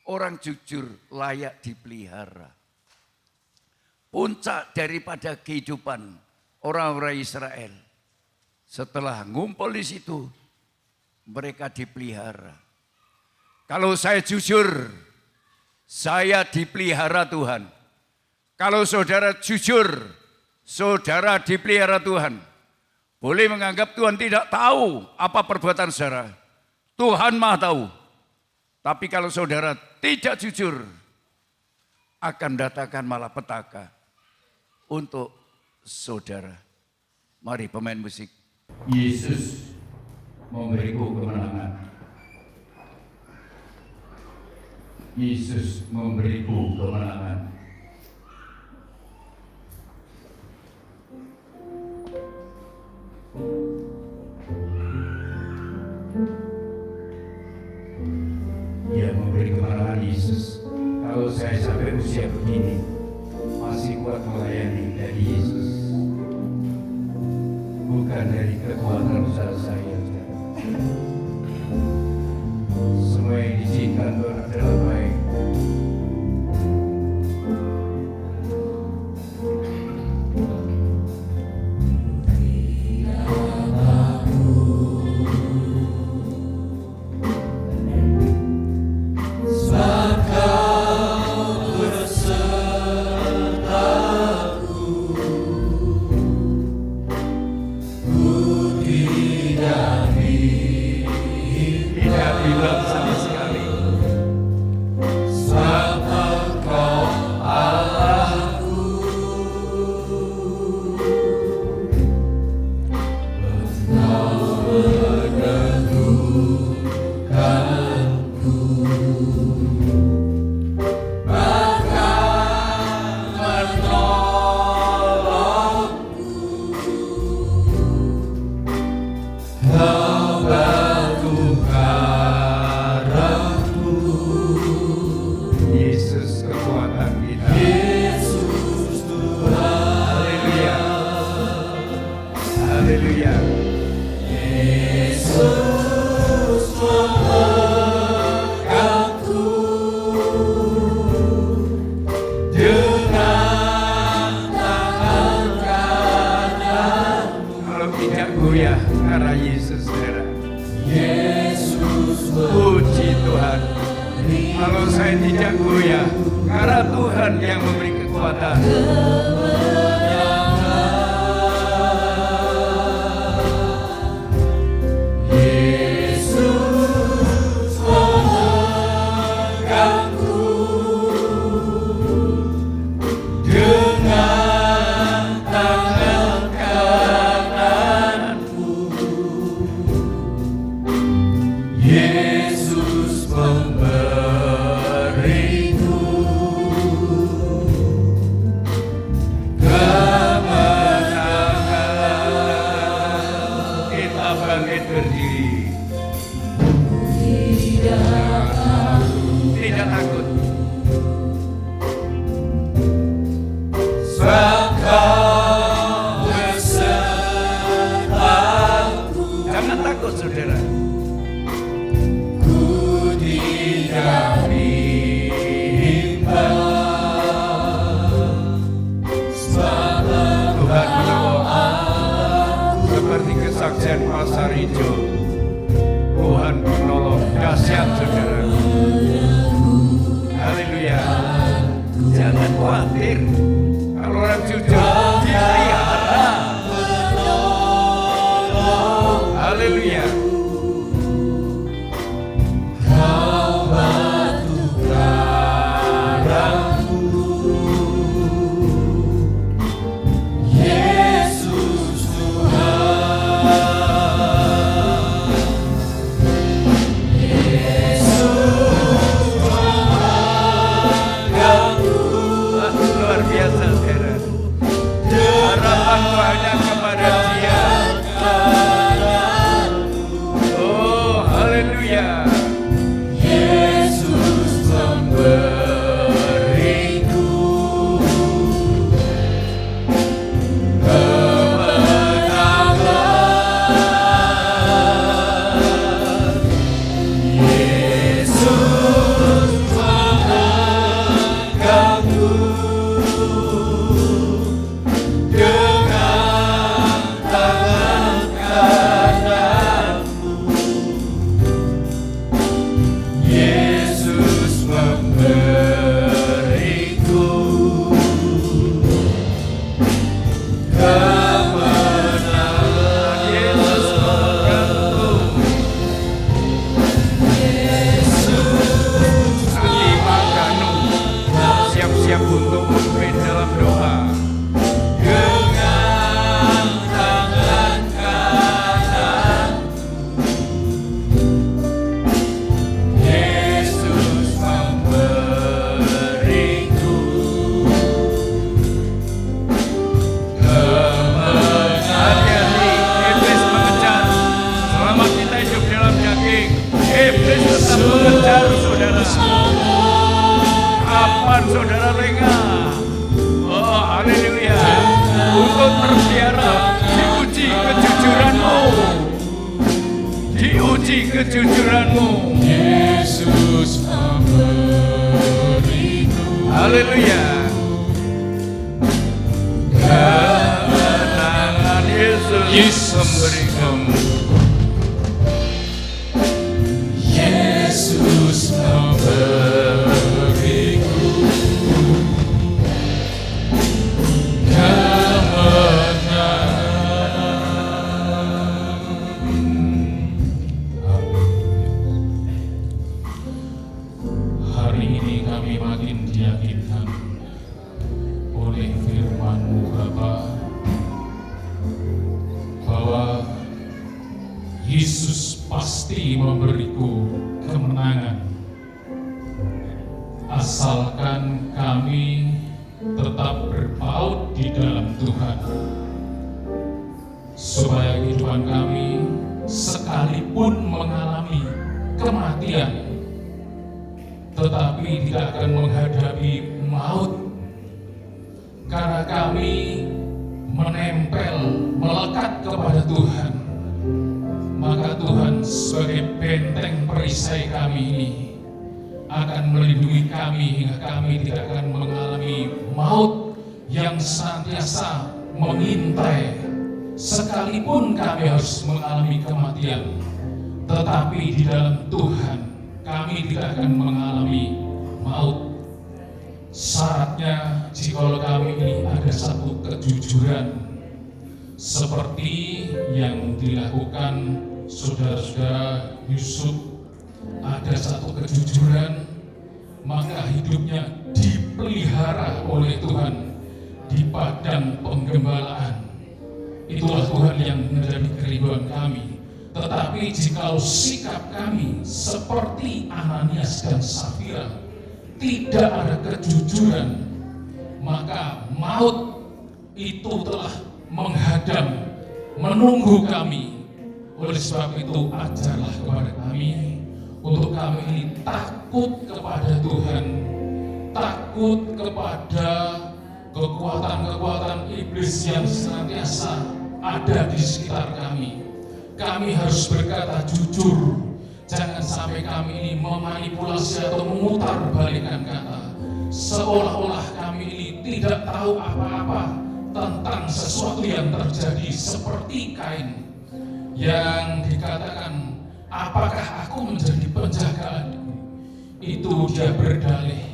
Orang jujur layak dipelihara. Puncak daripada kehidupan orang-orang Israel. Setelah ngumpul di situ, mereka dipelihara. Kalau saya jujur, saya dipelihara Tuhan. Kalau saudara jujur, saudara dipelihara Tuhan. Boleh menganggap Tuhan tidak tahu apa perbuatan saudara. Tuhan Maha tahu. Tapi kalau saudara tidak jujur, akan datangkan malapetaka untuk saudara. Mari pemain musik. Yesus memberiku kemenangan. Yesus memberiku kemenangan. Dia memberi kemenangan Yesus. Kalau saya sampai usia begini masih kuat melayani dari Yesus, bukan dari kekuatan usaha saya. Semua yang diizinkan Tuhan adalah baik. Tidak Kesaksian Pasar Hijau, Tuhan penolong dahsyat saudara. Haleluya. Jangan khawatir, kalau orang jujur dipelihara. Haleluya. Saudara lengah, oh haleluya, untuk terbiara diuji kejujuranmu, diuji kejujuranmu. Yesus memberiku, haleluya, kemenangan. Yesus memberiku, Yesus memberiku. Yesus pasti memberiku kemenangan, asalkan kami tetap berpaut di dalam Tuhan, supaya kehidupan kami sekalipun mengalami kematian, tetapi tidak akan menghadapi maut, karena kami menempel, melekat kepada Tuhan. Maka Tuhan sebagai benteng perisai kami ini akan melindungi kami hingga kami tidak akan mengalami maut yang senantiasa mengintai. Sekalipun kami harus mengalami kematian, tetapi di dalam Tuhan kami tidak akan mengalami maut. Syaratnya jikalau kami ini ada satu kejujuran seperti yang dilakukan saudara-saudara Yusuf, ada satu kejujuran, maka hidupnya dipelihara oleh Tuhan di padang penggembalaan. Itulah Tuhan yang menjadi kerinduan kami. Tetapi jikalau sikap kami seperti Ananias dan Safira, tidak ada kejujuran, maka maut itu telah menghadang, menunggu kami. Oleh sebab itu, ajarlah kepada kami untuk kami ini takut kepada Tuhan, takut kepada kekuatan-kekuatan iblis yang senantiasa ada di sekitar kami. Kami harus berkata jujur. Jangan sampai kami ini memanipulasi atau memutarbalikkan kata, seolah-olah kami ini tidak tahu apa-apa tentang sesuatu yang terjadi, seperti Kain yang dikatakan, apakah aku menjadi penjaga adikku? Itu dia berdalih,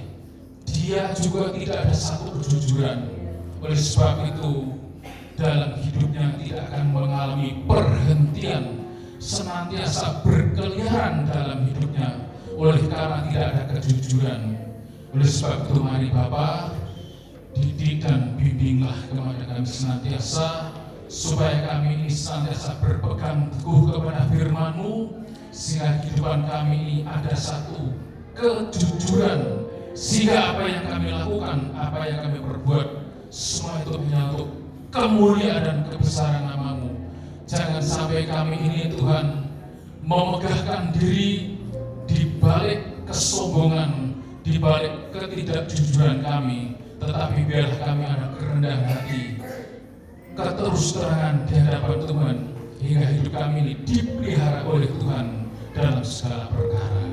dia juga tidak ada satu kejujuran. Oleh sebab itu, dalam hidupnya tidak akan mengalami perhentian, senantiasa berkeliaran dalam hidupnya oleh karena tidak ada kejujuran. Oleh sebab itu, mari Bapa, didik dan bimbinglah kepada kami senantiasa, supaya kami ini senantiasa berpegang teguh kepada firman-Mu, sehingga kehidupan kami ini ada satu kejujuran, sehingga apa yang kami lakukan, apa yang kami perbuat, semua itu menyangkut kemuliaan dan kebesaran nama-Mu. Jangan sampai kami ini Tuhan memegahkan diri di balik kesombongan, di balik ketidakjujuran kami, tetapi biarlah kami ada kerendahan hati, keterus-terangan di hadapan Tuhan, hingga hidup kami ini dipelihara oleh Tuhan dalam segala perkara.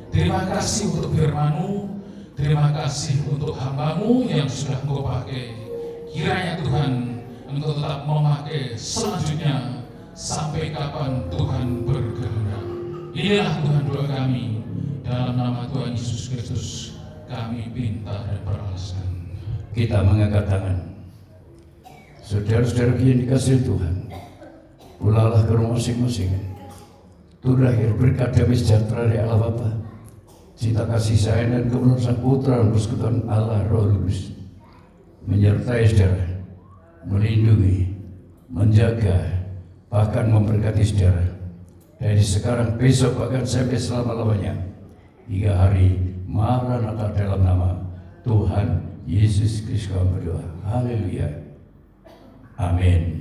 Terima kasih untuk firman-Mu, terima kasih untuk hamba-Mu yang sudah Engkau pakai. Kiranya Tuhan, Engkau tetap memakai selanjutnya sampai kapan Tuhan berkehendak. Inilah Tuhan doa kami, dalam nama Tuhan Yesus Kristus kami minta dan beralasan. Kita mengangkat tangan. Saudara-saudara yang dikasihi Tuhan, pulanglah ke rumah masing-masing. Terakhir berkat damai sejahtera dari Allah Bapa, cinta kasih sayang dan kebenaran Sang Putra dan persekutuan Allah Roh Kudus menyertai saudara, melindungi, menjaga, bahkan memberkati saudara dari sekarang, besok, bahkan sampai selama-lamanya, hingga hari Maranatha dalam nama Tuhan Yesus Kristus kami berdoa. Haleluya. Amin.